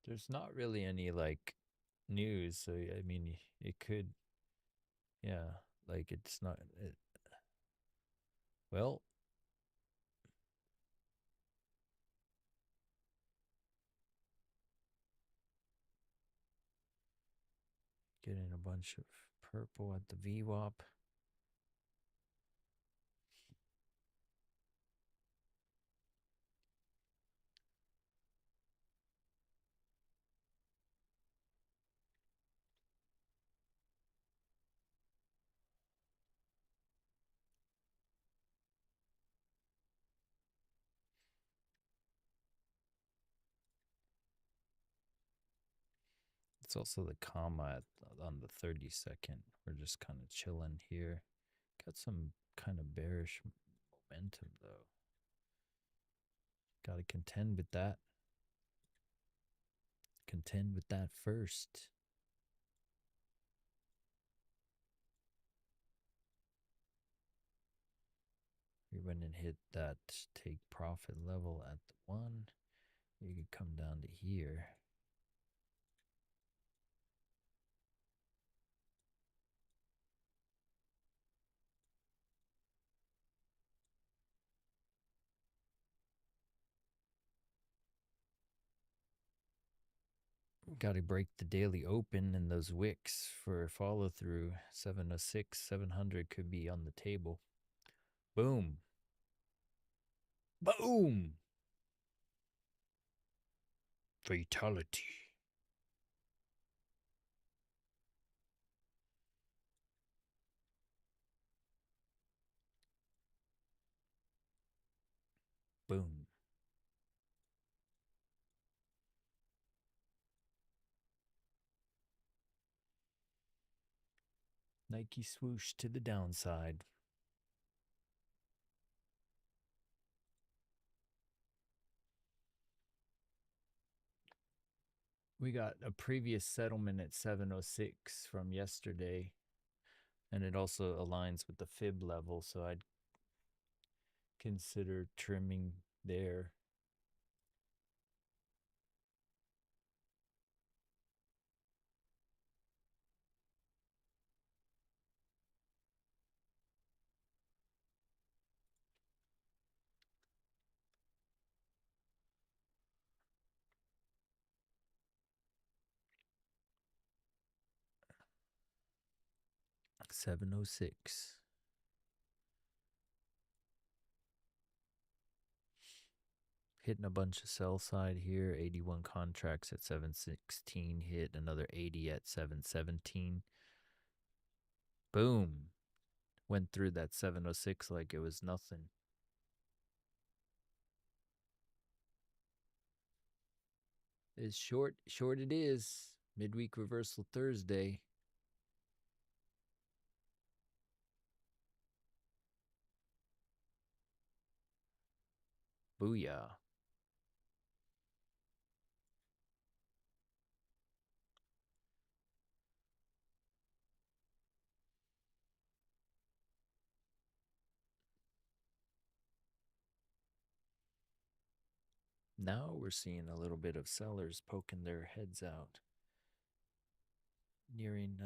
There's not really any like news, so I mean, it could, yeah, like it's not. Well, getting a bunch of purple at the VWAP. It's also the comma on the 32nd. We're just kind of chilling here. Got some kind of bearish momentum though. Got to contend with that. Contend with that first. We went and hit that take profit level at the 1. You could come down to here. Got to break the daily open and those wicks for follow through. 706, 700 could be on the table. Boom. Boom. Fatality. Boom. Nike swoosh to the downside. We got a previous settlement at 706 from yesterday, and it also aligns with the fib level, so I'd consider trimming there. $706. Hitting a bunch of sell side here. 81 contracts at 716. Hit another 80 at 717. Boom. Went through that 706 like it was nothing. It's short. Short it is. Midweek reversal Thursday. Booyah. Now we're seeing a little bit of sellers poking their heads out. Nearing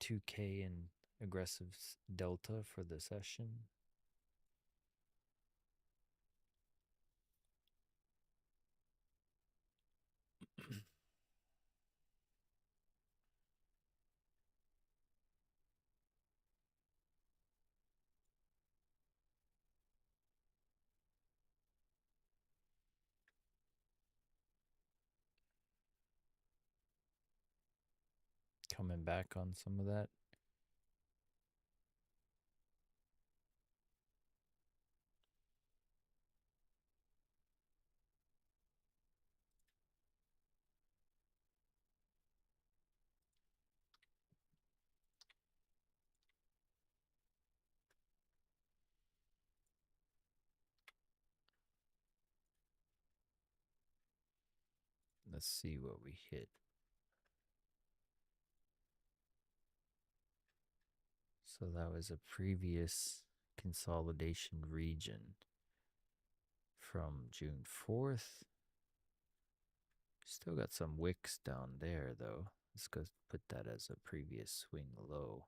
2K and aggressive delta for the session. Coming back on some of that. Let's see what we hit. So that was a previous consolidation region from June 4th. Still got some wicks down there though. Let's go put that as a previous swing low.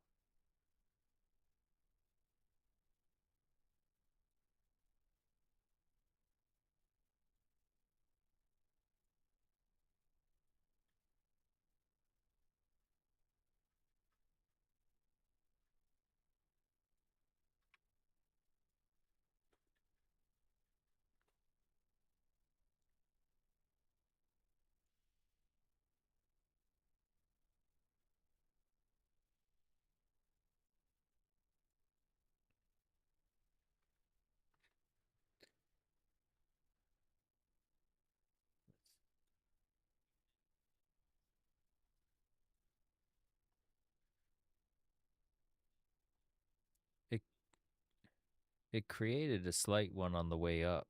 It created a slight one on the way up.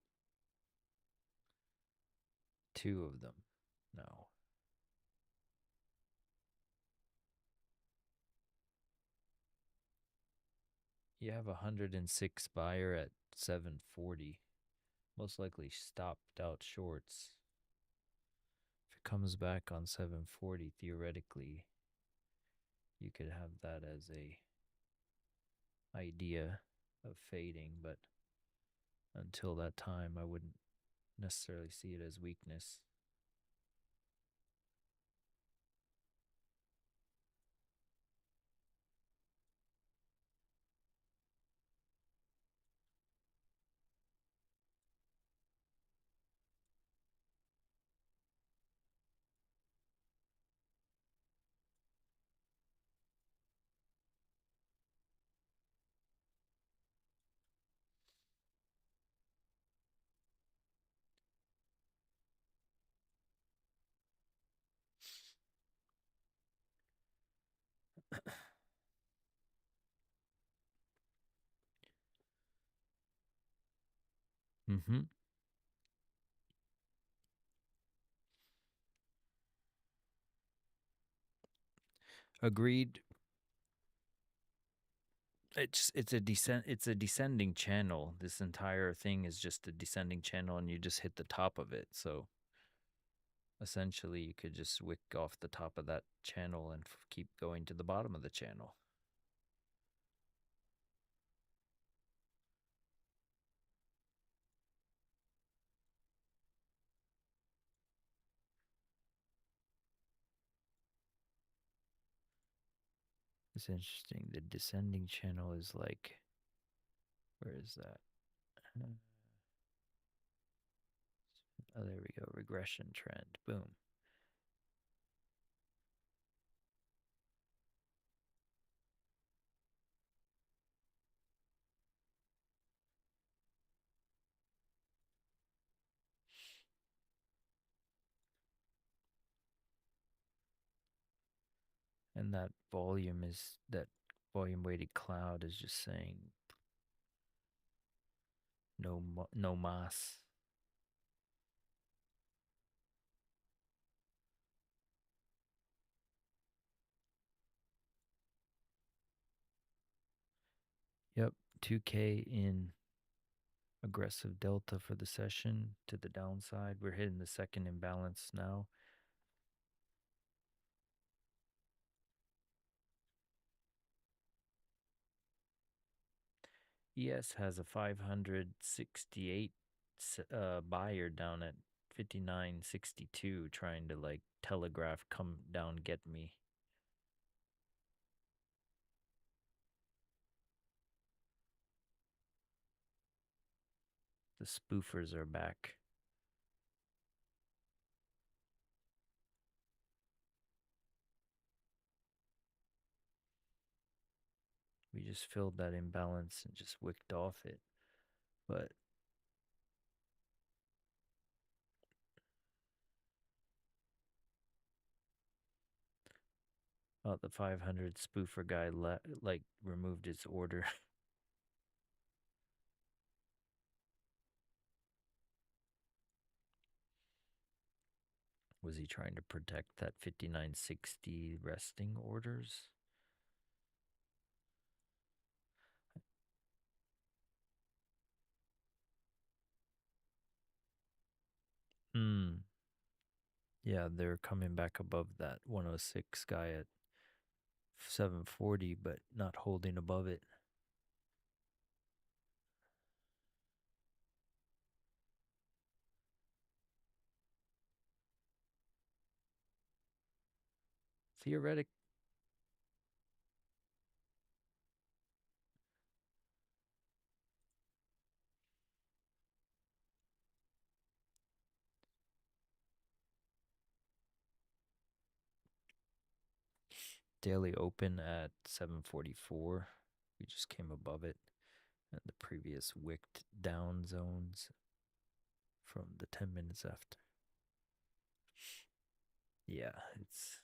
Two of them. No. You have 106 buyer at 740. Most likely stopped out shorts. If it comes back on 740, theoretically, you could have that as a idea of fading, but until that time, I wouldn't necessarily see it as weakness. Mm-hmm. Agreed. It's a descending channel. This entire thing is just a descending channel, and you just hit the top of it. So essentially, you could just wick off the top of that channel and keep going to the bottom of the channel. It's interesting. The descending channel is like, where is that? Oh, there we go. Regression trend. Boom. And that volume weighted cloud is just saying no mas. Yep, 2K in aggressive delta for the session to the downside. We're hitting the second imbalance now. ES has a 568 buyer down at 59.62 trying to like telegraph, come down, get me. The spoofers are back. We just filled that imbalance and just wicked off it. But the 500 spoofer guy like removed his order. Was he trying to protect that 59.60 resting orders? Yeah, they're coming back above that 106 guy at 740, but not holding above it. Theoretic. Daily open at 744. We just came above it. And the previous wicked down zones from the 10 minutes after. Yeah, it's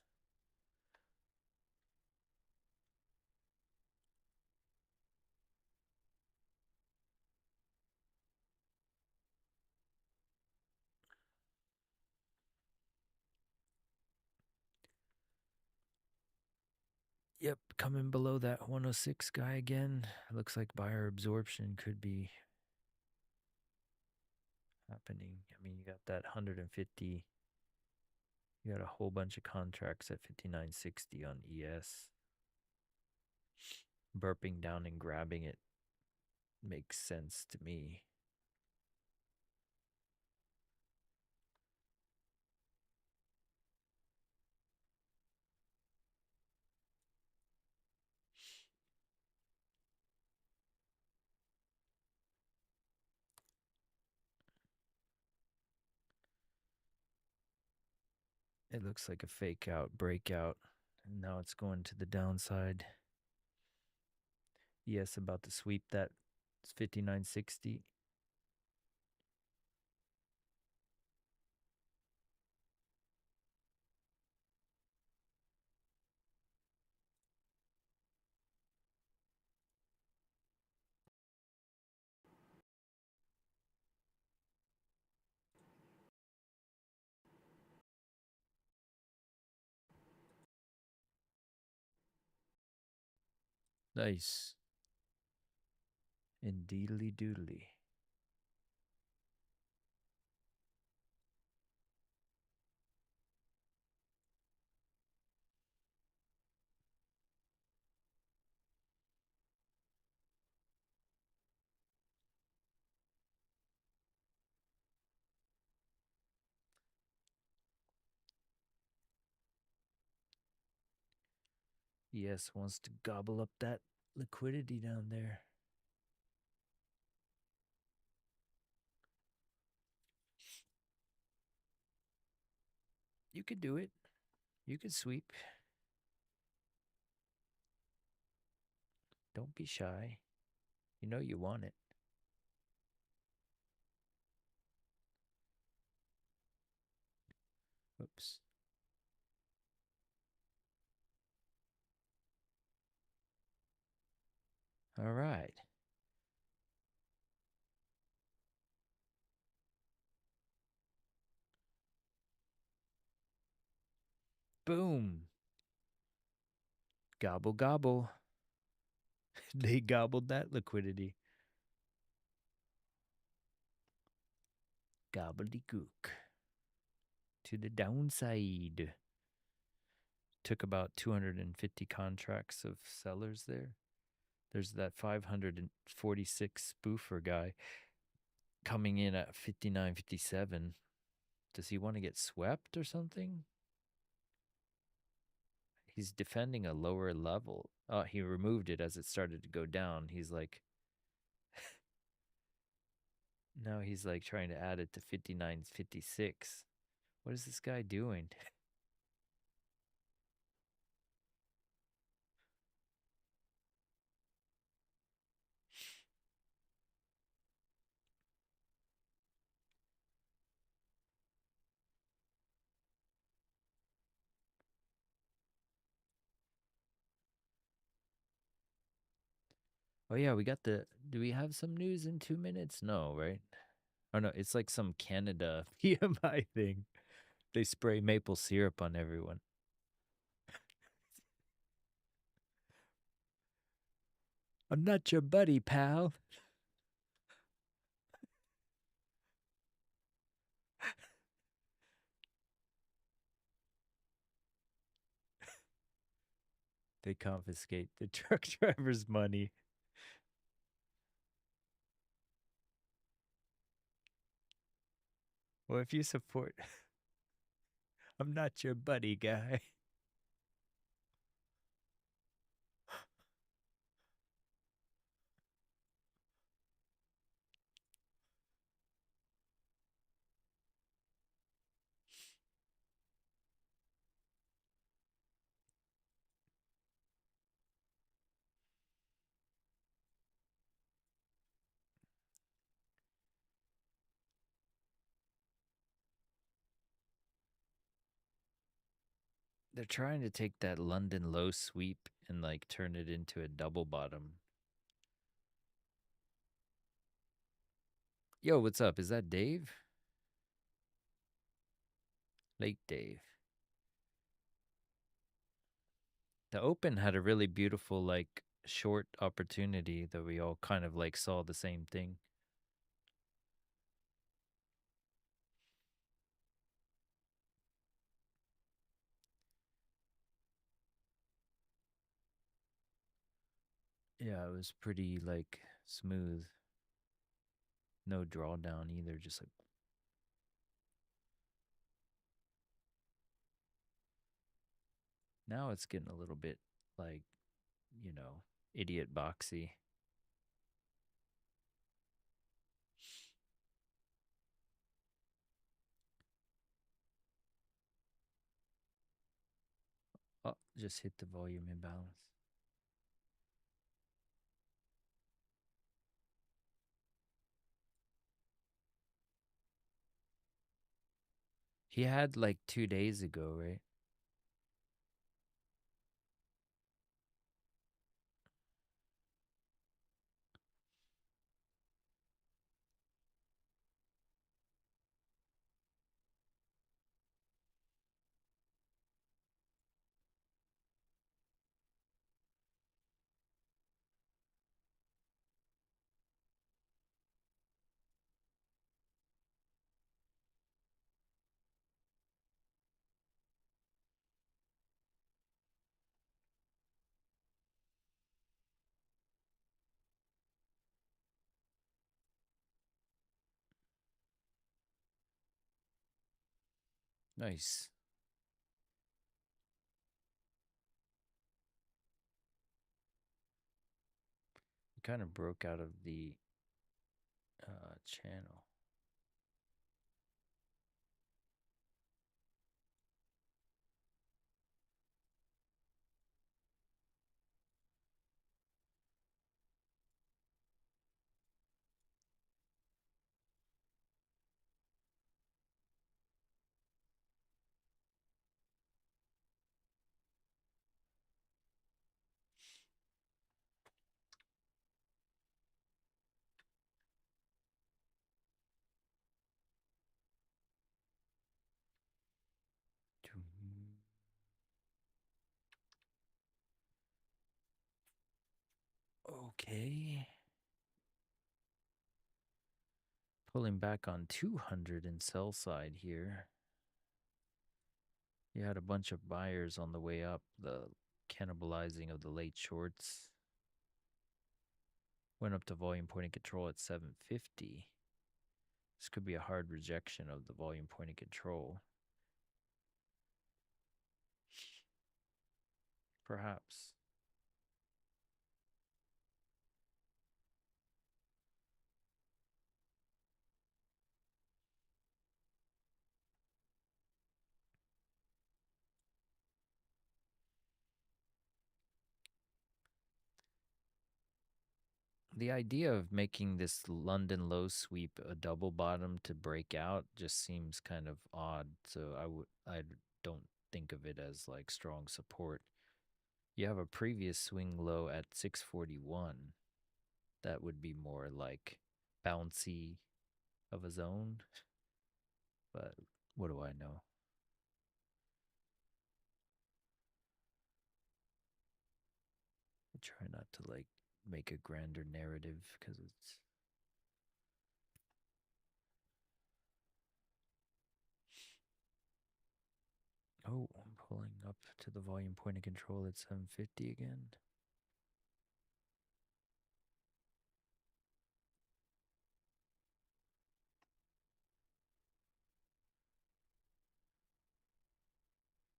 Yep, coming below that 106 guy again. Looks like buyer absorption could be happening. I mean, you got that 150. You got a whole bunch of contracts at 59.60 on ES. Burping down and grabbing it makes sense to me. It looks like a fake out, breakout. And now it's going to the downside. Yes, about to sweep that. It's 59.60. Nice. Indeedly doodly. ES wants to gobble up that liquidity down there. You could do it. You could sweep. Don't be shy. You know you want it. Oops. All right. Boom. Gobble, gobble. They gobbled that liquidity. Gobbledygook. To the downside. Took about 250 contracts of sellers there. There's that 546 spoofer guy coming in at 59.57. Does he want to get swept or something? He's defending a lower level. Oh, he removed it as it started to go down. He's like, now he's like trying to add it to 59.56. What is this guy doing? Oh yeah, we got the, do we have some news in 2 minutes? No, right? Oh no, it's like some Canada PMI thing. They spray maple syrup on everyone. I'm not your buddy, pal. They confiscate the truck driver's money. Well, if you support, I'm not your buddy, guy. They're trying to take that London low sweep and like turn it into a double bottom. Yo, what's up? Is that Dave? Lake Dave. The open had a really beautiful, like, short opportunity that we all kind of like saw the same thing. Yeah, it was pretty like smooth. No drawdown either, just like now it's getting a little bit like, idiot boxy. Oh, just hit the volume imbalance. He had like 2 days ago, right? Nice. He kind of broke out of the channel. Okay. Pulling back on 200 in sell side here. You had a bunch of buyers on the way up, the cannibalizing of the late shorts. Went up to volume point of control at 750. This could be a hard rejection of the volume point of control. Perhaps. The idea of making this London low sweep a double bottom to break out just seems kind of odd. So I don't think of it as like strong support. You have a previous swing low at 641. That would be more like bouncy of a zone. But what do I know? I try not to like make a grander narrative because it's oh, I'm pulling up to the volume point of control at 750 again.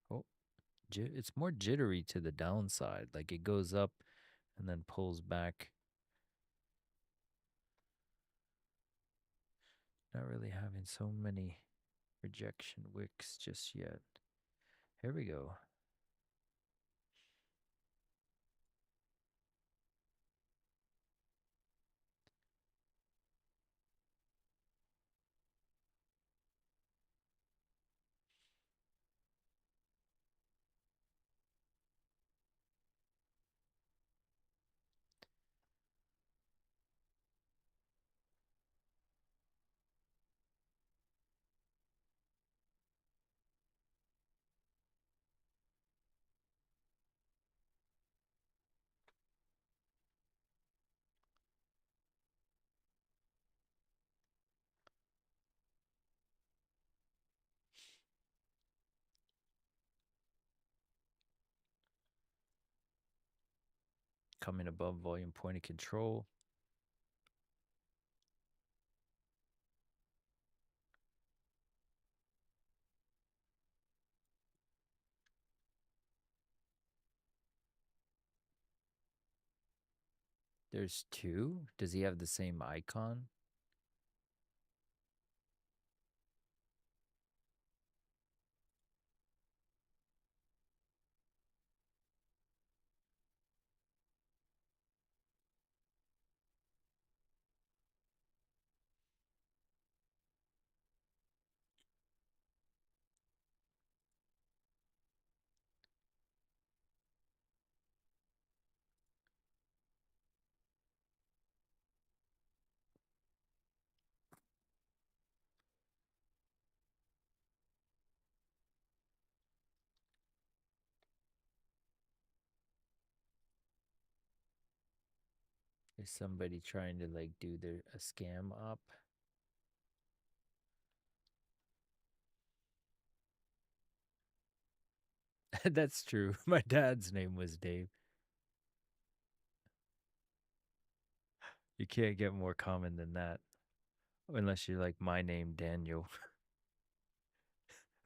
Oh, it's more jittery to the downside. Like it goes up and then pulls back. Not really having so many rejection wicks just yet. Here we go. coming above volume point of control. There's two. Does he have the same icon? Is somebody trying to like do a scam up? That's true. My dad's name was Dave. You can't get more common than that. Unless you're like my name, Daniel.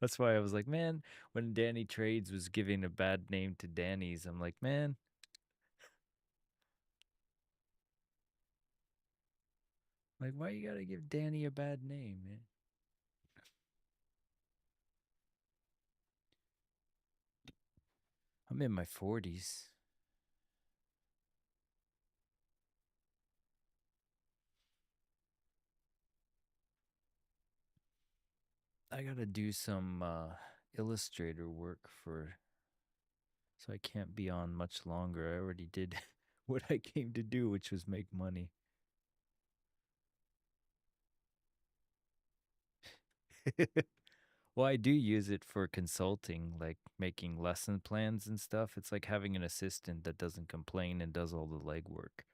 That's why I was like, man, when Danny Trades was giving a bad name to Danny's, I'm like, man. Like, why you gotta give Danny a bad name, man? I'm in my 40s. I gotta do some Illustrator work so I can't be on much longer. I already did what I came to do, which was make money. Well, I do use it for consulting, like making lesson plans and stuff. It's like having an assistant that doesn't complain and does all the legwork.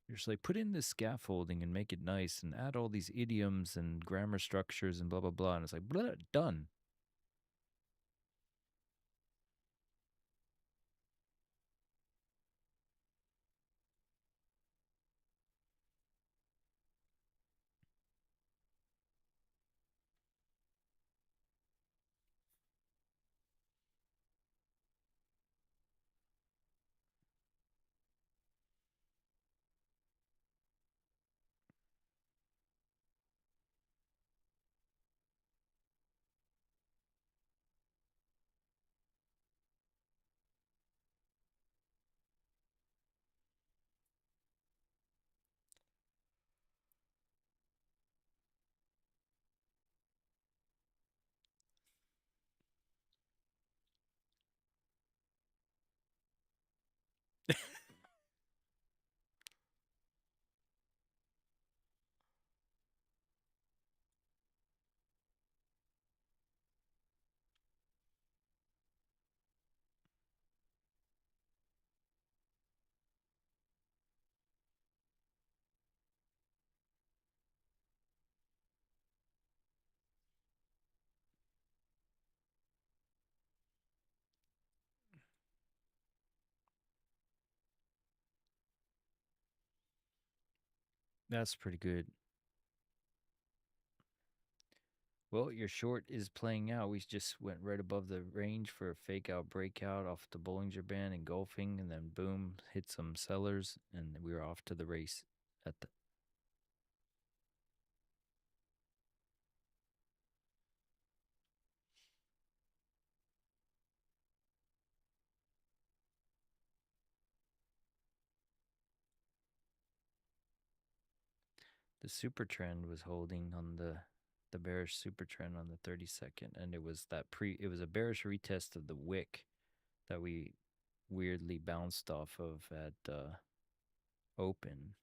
You're just like, put in this scaffolding and make it nice and add all these idioms and grammar structures and blah, blah, blah. And it's like, blah, done. That's pretty good. Well, your short is playing out. We just went right above the range for a fake out breakout off the Bollinger Band engulfing, and then boom, hit some sellers, and we were off to the race at the super trend was holding on the bearish super trend on the 32nd, and it was a bearish retest of the wick that we weirdly bounced off of at open.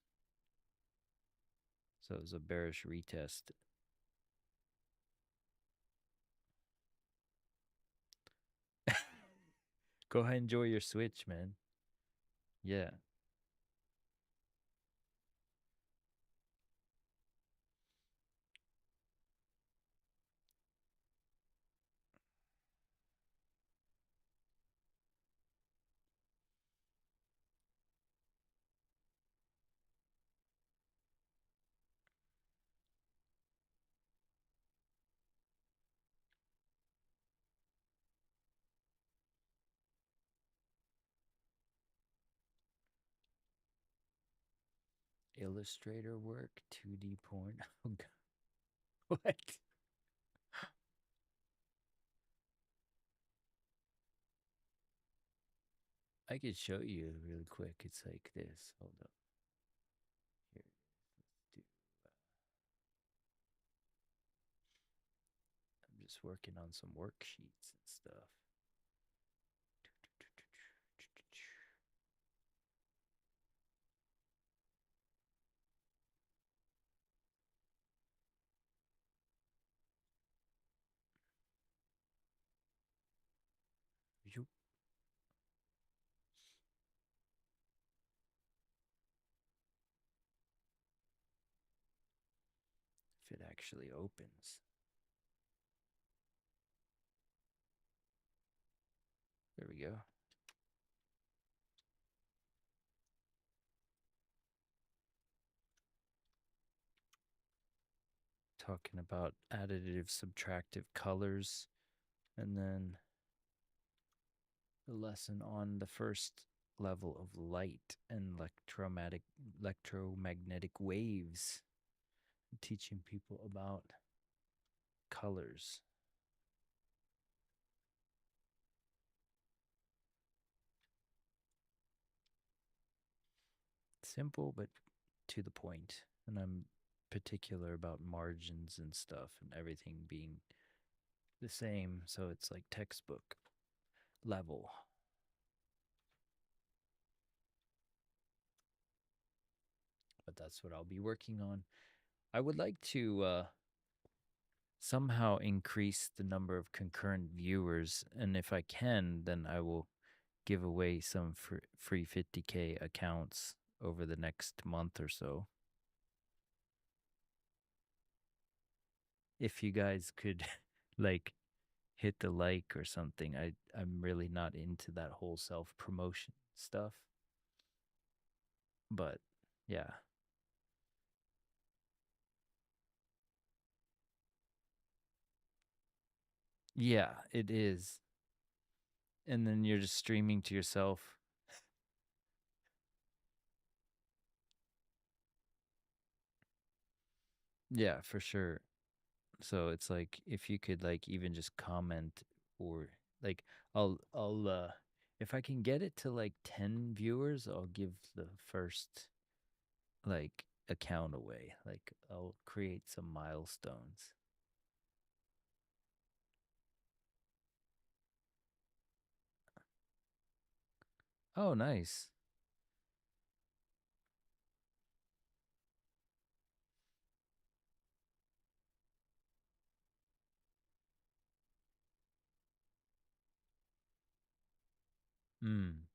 So it was a bearish retest. Go ahead and enjoy your switch, man. Yeah. Illustrator work, 2D porn. Oh, God. What? I could show you really quick. It's like this. Hold up. Here. Let's do. I'm just working on some worksheets and stuff. If it actually opens. There we go. Talking about additive subtractive colors, and then a lesson on the first level of light and electromagnetic waves, teaching people about colors. Simple but to the point, and I'm particular about margins and stuff and everything being the same, so it's like textbook level. But that's what I'll be working on. I would like to somehow increase the number of concurrent viewers, and if I can, then I will give away some free 50K accounts over the next month or so. If you guys could like hit the like or something. I'm really not into that whole self-promotion stuff. But yeah. Yeah, it is. And then you're just streaming to yourself. Yeah, for sure. So it's like if you could like even just comment, or like I'll if I can get it to like 10 viewers, I'll give the first like account away. Like I'll create some milestones. Oh, nice. Mm,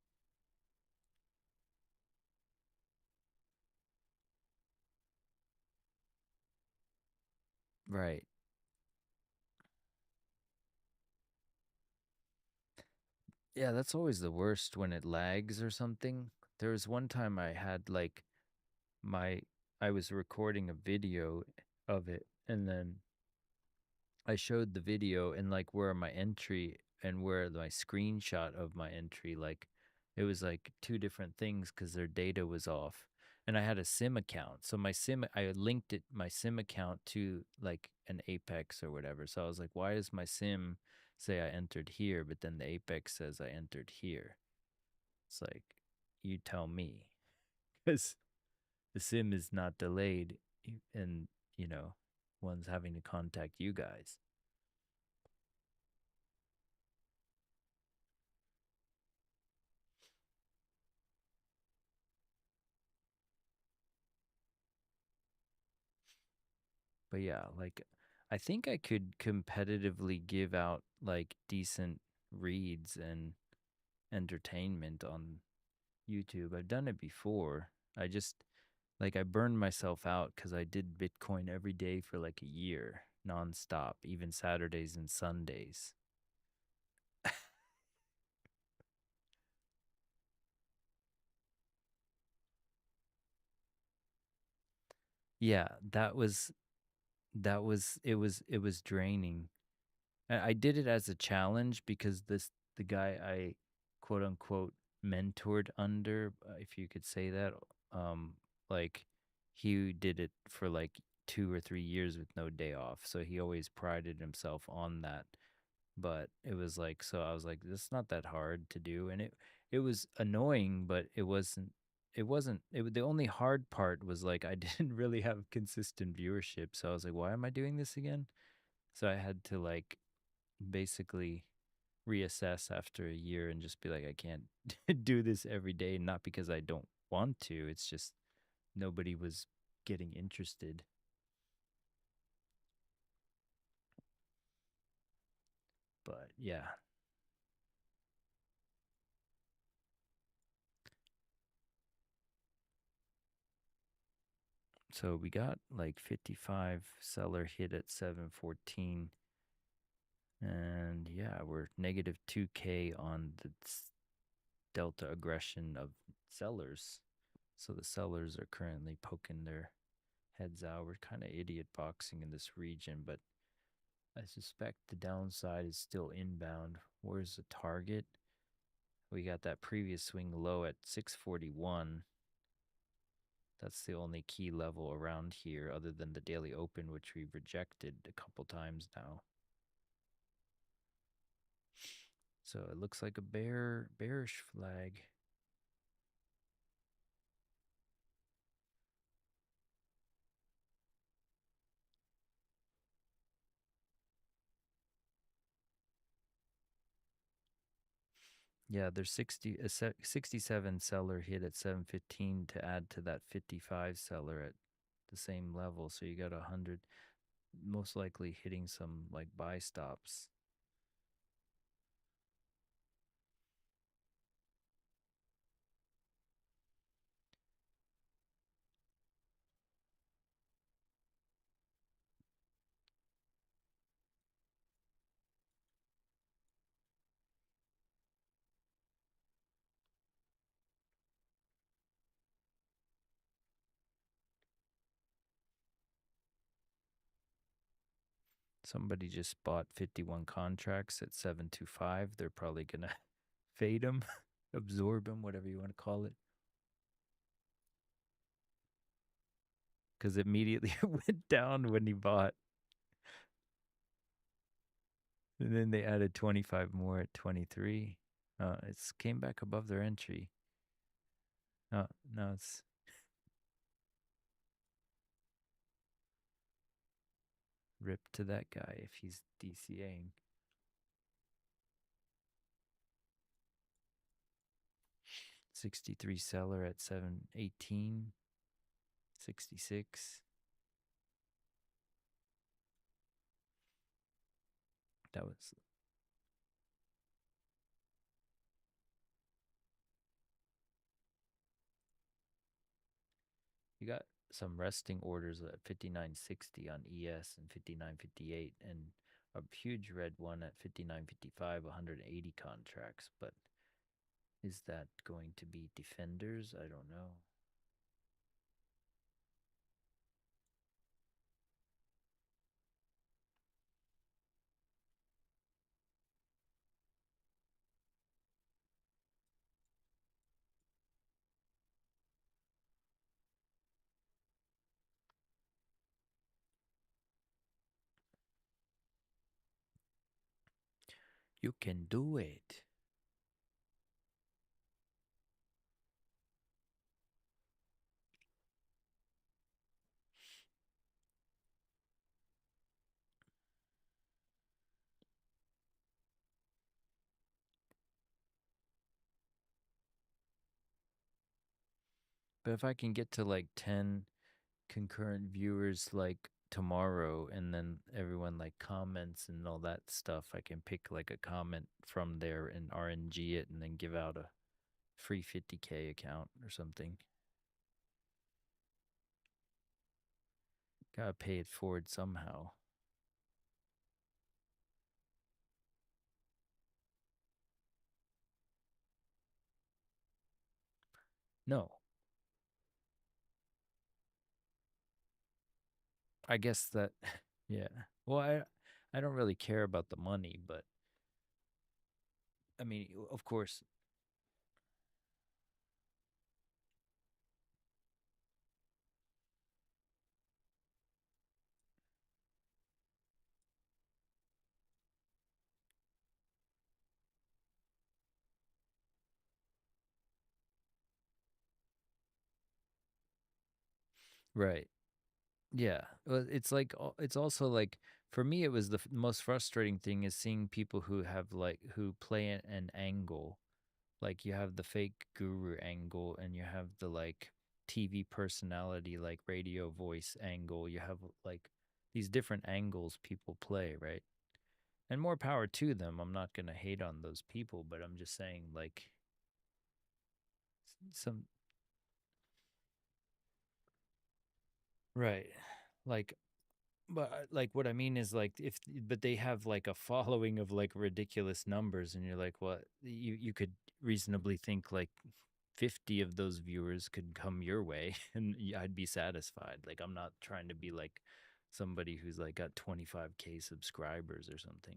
right. Yeah, that's always the worst when it lags or something. There was one time I had like my I was recording a video of it, and then I showed the video and like where my entry and where my screenshot of my entry, like it was like two different things because their data was off. And I had a SIM account. So I linked my SIM account to like an Apex or whatever. So I was like, why does my SIM say I entered here, but then the Apex says I entered here? It's like, you tell me. Because the SIM is not delayed, and, you know, one's having to contact you guys. But yeah, like I think I could competitively give out like decent reads and entertainment on YouTube. I've done it before. I just like I burned myself out because I did Bitcoin every day for like a year nonstop, even Saturdays and Sundays. Yeah, it was draining. I did it as a challenge because the guy I quote unquote mentored under, if you could say that, like he did it for like 2 or 3 years with no day off. So he always prided himself on that. But it was like, so I was like, this is not that hard to do. And it was annoying, but the only hard part was like, I didn't really have consistent viewership. So I was like, why am I doing this again? So I had to like basically reassess after a year and just be like, I can't do this every day. Not because I don't want to. It's just nobody was getting interested. But yeah. So we got like 55 seller hit at 714. And yeah, we're negative 2K on the delta aggression of sellers. So the sellers are currently poking their heads out. We're kind of idiot boxing in this region, but I suspect the downside is still inbound. Where's the target? We got that previous swing low at 641. That's the only key level around here other than the daily open, which we've rejected a couple times now. So it looks like a bearish flag. Yeah, there's 67 seller hit at 715 to add to that 55 seller at the same level. So you got 100, most likely hitting some like buy stops. Somebody just bought 51 contracts at 725. They're probably going to fade them, absorb them, whatever you want to call it. Because immediately it went down when he bought. And then they added 25 more at 23. It's came back above their entry. No, it's rip to that guy if he's DCAing. $63 seller at 718. 66. That was you got some resting orders at 59.60 on ES and 59.58 and a huge red one at 59.55, 180 contracts. But is that going to be defenders? I don't know. You can do it. But if I can get to like 10 concurrent viewers like tomorrow and then everyone like comments and all that stuff, I can pick like a comment from there and RNG it and then give out a free 50K account or something. Gotta pay it forward somehow. No. I guess that, yeah. Well, I don't really care about the money, but I mean, of course. Right. Yeah. Well, it's like it's also like for me it was the most frustrating thing is seeing people who have like who play an angle. Like you have the fake guru angle and you have the like TV personality like radio voice angle. You have like these different angles people play, right? And more power to them. I'm not going to hate on those people, but I'm just saying like some right. Like but like what I mean is like if but they have like a following of like ridiculous numbers and you're like what you could reasonably think like 50 of those viewers could come your way and I'd be satisfied. Like I'm not trying to be like somebody who's like got 25K subscribers or something.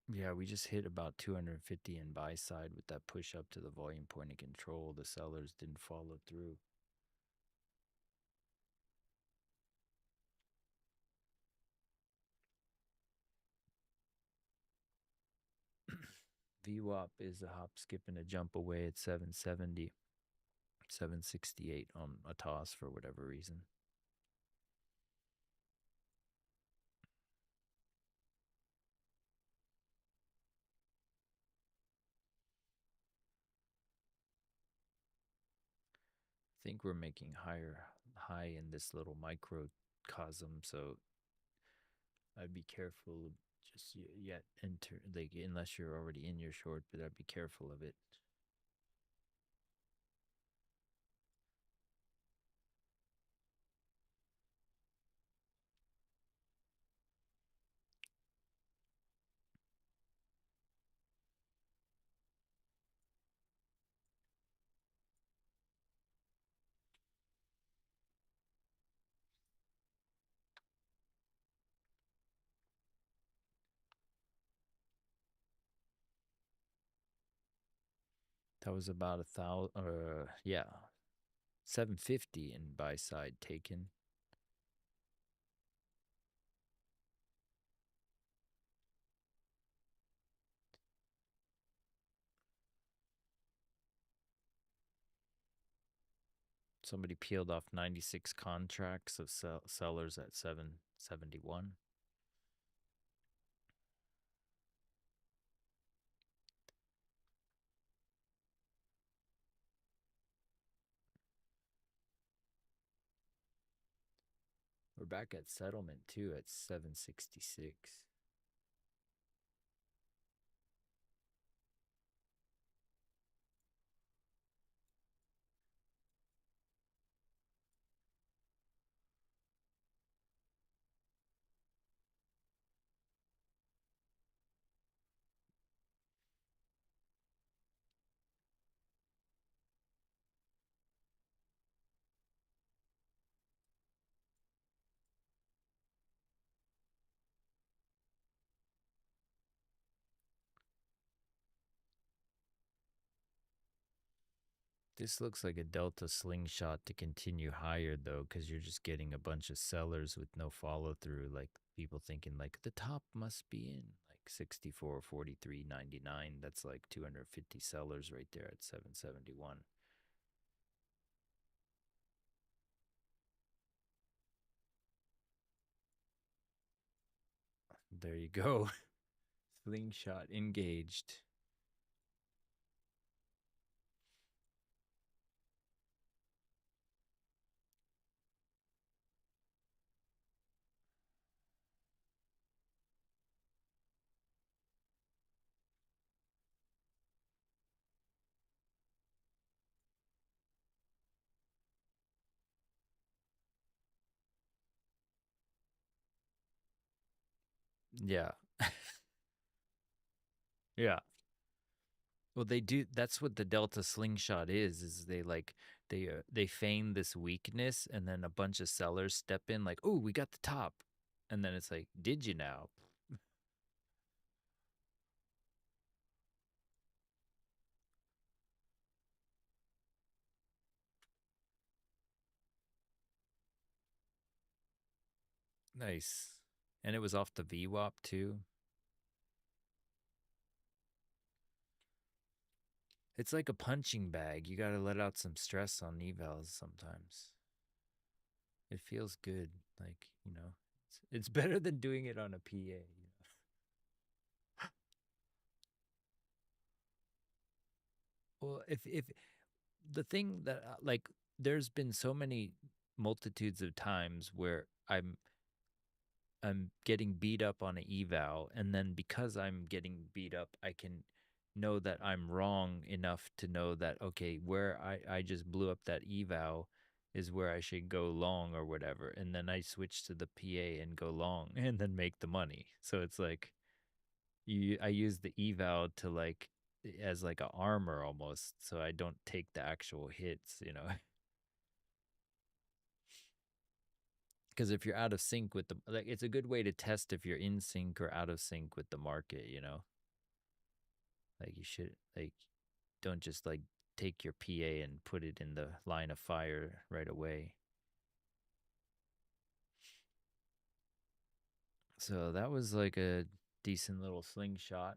Yeah, we just hit about 250 in buy side with that push up to the volume point of control. The sellers didn't follow through. VWAP is a hop, skip, and a jump away at 770, 768 on a toss for whatever reason. I think we're making high in this little microcosm, so I'd be careful just yet enter like unless you're already in your short, but I'd be careful of it. That was about 1,000, yeah, 750 in buy side taken. Somebody peeled off 96 contracts of sellers at 771. We're back at settlement too at 766. This looks like a delta slingshot to continue higher though, because you're just getting a bunch of sellers with no follow through. Like people thinking like the top must be in like 64, 43, 99. That's like 250 sellers right there at 771. There you go. Slingshot engaged. Yeah. Yeah. Well, they do. That's what the Delta slingshot is. Is they like they feign this weakness, and then a bunch of sellers step in, like, "Oh, we got the top," and then it's like, "Did you now?" Nice. And it was off the VWAP too. It's like a punching bag. You gotta let out some stress on evals sometimes. It feels good. Like, you know, it's better than doing it on a PA. You know? Well, if the thing that like, there's been so many multitudes of times where I'm getting beat up on an eval, and then because I'm getting beat up, I can know that I'm wrong enough to know that, okay, where I just blew up that eval is where I should go long or whatever, and then I switch to the PA and go long and then make the money. So it's like I use the eval to like as like a armor almost, so I don't take the actual hits, you know. Because if you're out of sync with the, like, it's a good way to test if you're in sync or out of sync with the market, you know. Like, you should, like, don't just like take your PA and put it in the line of fire right away. So that was like a decent little slingshot.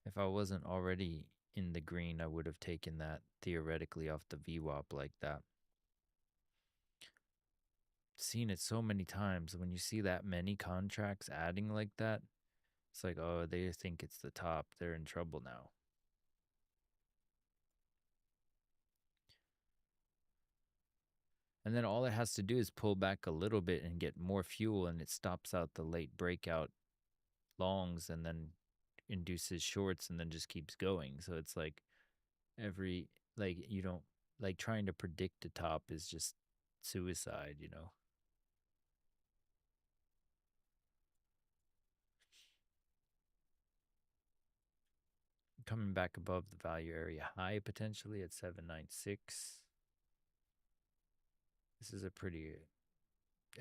If I wasn't already in the green, I would have taken that theoretically off the VWAP like that. Seen it so many times. When you see that many contracts adding like that, it's like, oh, they think it's the top. They're in trouble now. And then all it has to do is pull back a little bit and get more fuel, and it stops out the late breakout longs and then induces shorts and then just keeps going. So it's like like, you don't, like, trying to predict a top is just suicide, you know. Coming back above the value area high potentially at 796. This is a pretty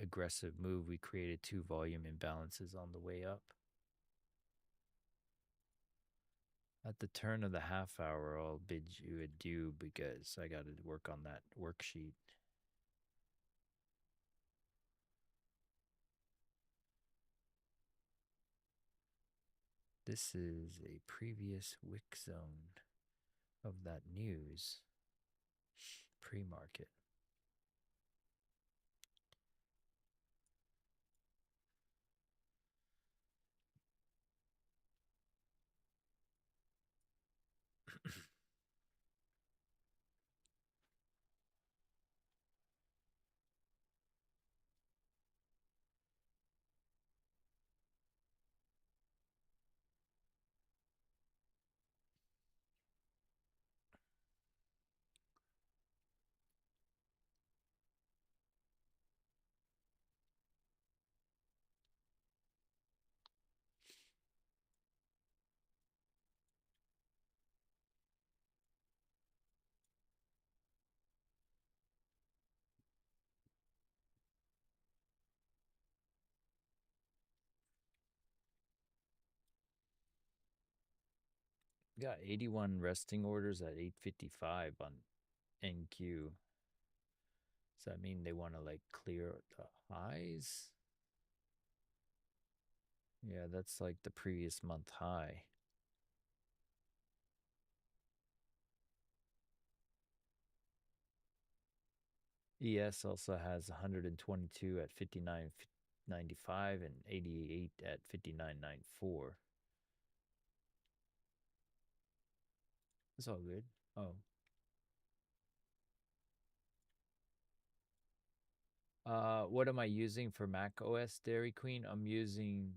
aggressive move. We created 2 volume imbalances on the way up. At the turn of the half hour, I'll bid you adieu because I got to work on that worksheet. This is a previous wick zone of that news pre-market. Got 81 resting orders at 855 on NQ. Does that mean they want to like clear the highs? Yeah, that's like the previous month high. ES also has 122 at 59.95 and 88 at 59.94. It's all good. Oh. What am I using for Mac OS Dairy Queen? I'm using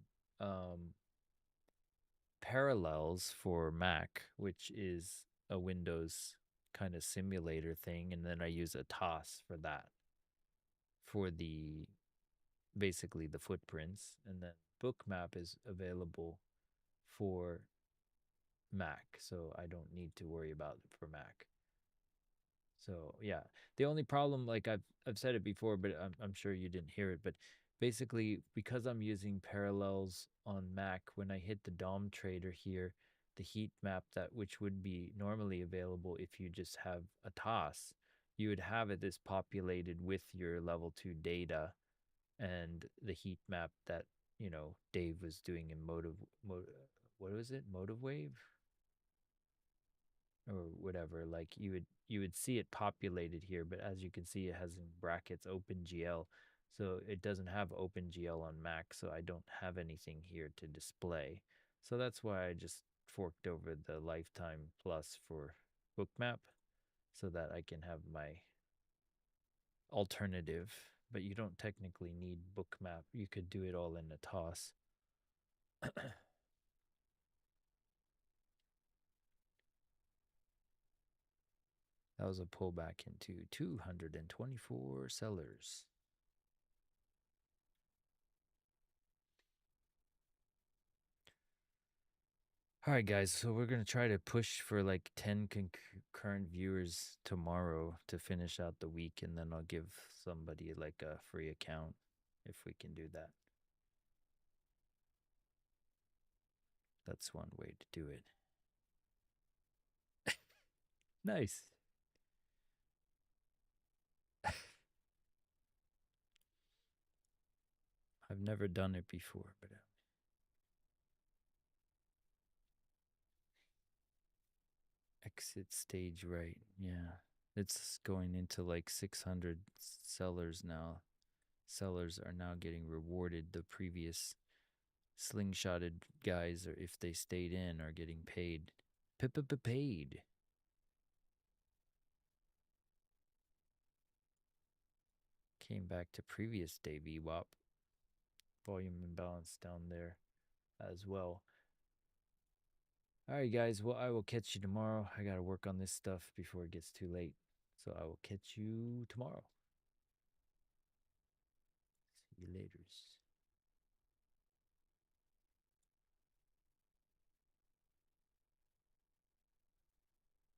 Parallels for Mac, which is a Windows kind of simulator thing, and then I use a TOS for that, for the basically the footprints, and then Bookmap is available for Mac, so I don't need to worry about it for Mac. So yeah, the only problem, like I've said it before, but I'm sure you didn't hear it, but basically because I'm using Parallels on Mac, when I hit the DOM trader here, the heat map that which would be normally available if you just have a TOS, you would have it this populated with your level 2 data and the heat map that, you know, Dave was doing in what was it? Motive Wave? Or whatever. Like you would see it populated here, but as you can see, it has in brackets OpenGL. So it doesn't have OpenGL on Mac, so I don't have anything here to display. So that's why I just forked over the Lifetime Plus for Bookmap so that I can have my alternative. But you don't technically need Bookmap. You could do it all in a toss. That was a pullback into 224 sellers. All right, guys, so we're going to try to push for like 10 concurrent viewers tomorrow to finish out the week, and then I'll give somebody like a free account if we can do that. That's one way to do it. Nice. I've never done it before, but exit stage right. Yeah. It's going into like 600 sellers now. Sellers are now getting rewarded. The previous slingshotted guys, or if they stayed in, are getting paid. Paid. Came back to previous day VWAP. Volume imbalance down there as well. All right, guys. Well, I will catch you tomorrow. I got to work on this stuff before it gets too late. So I will catch you tomorrow. See you later.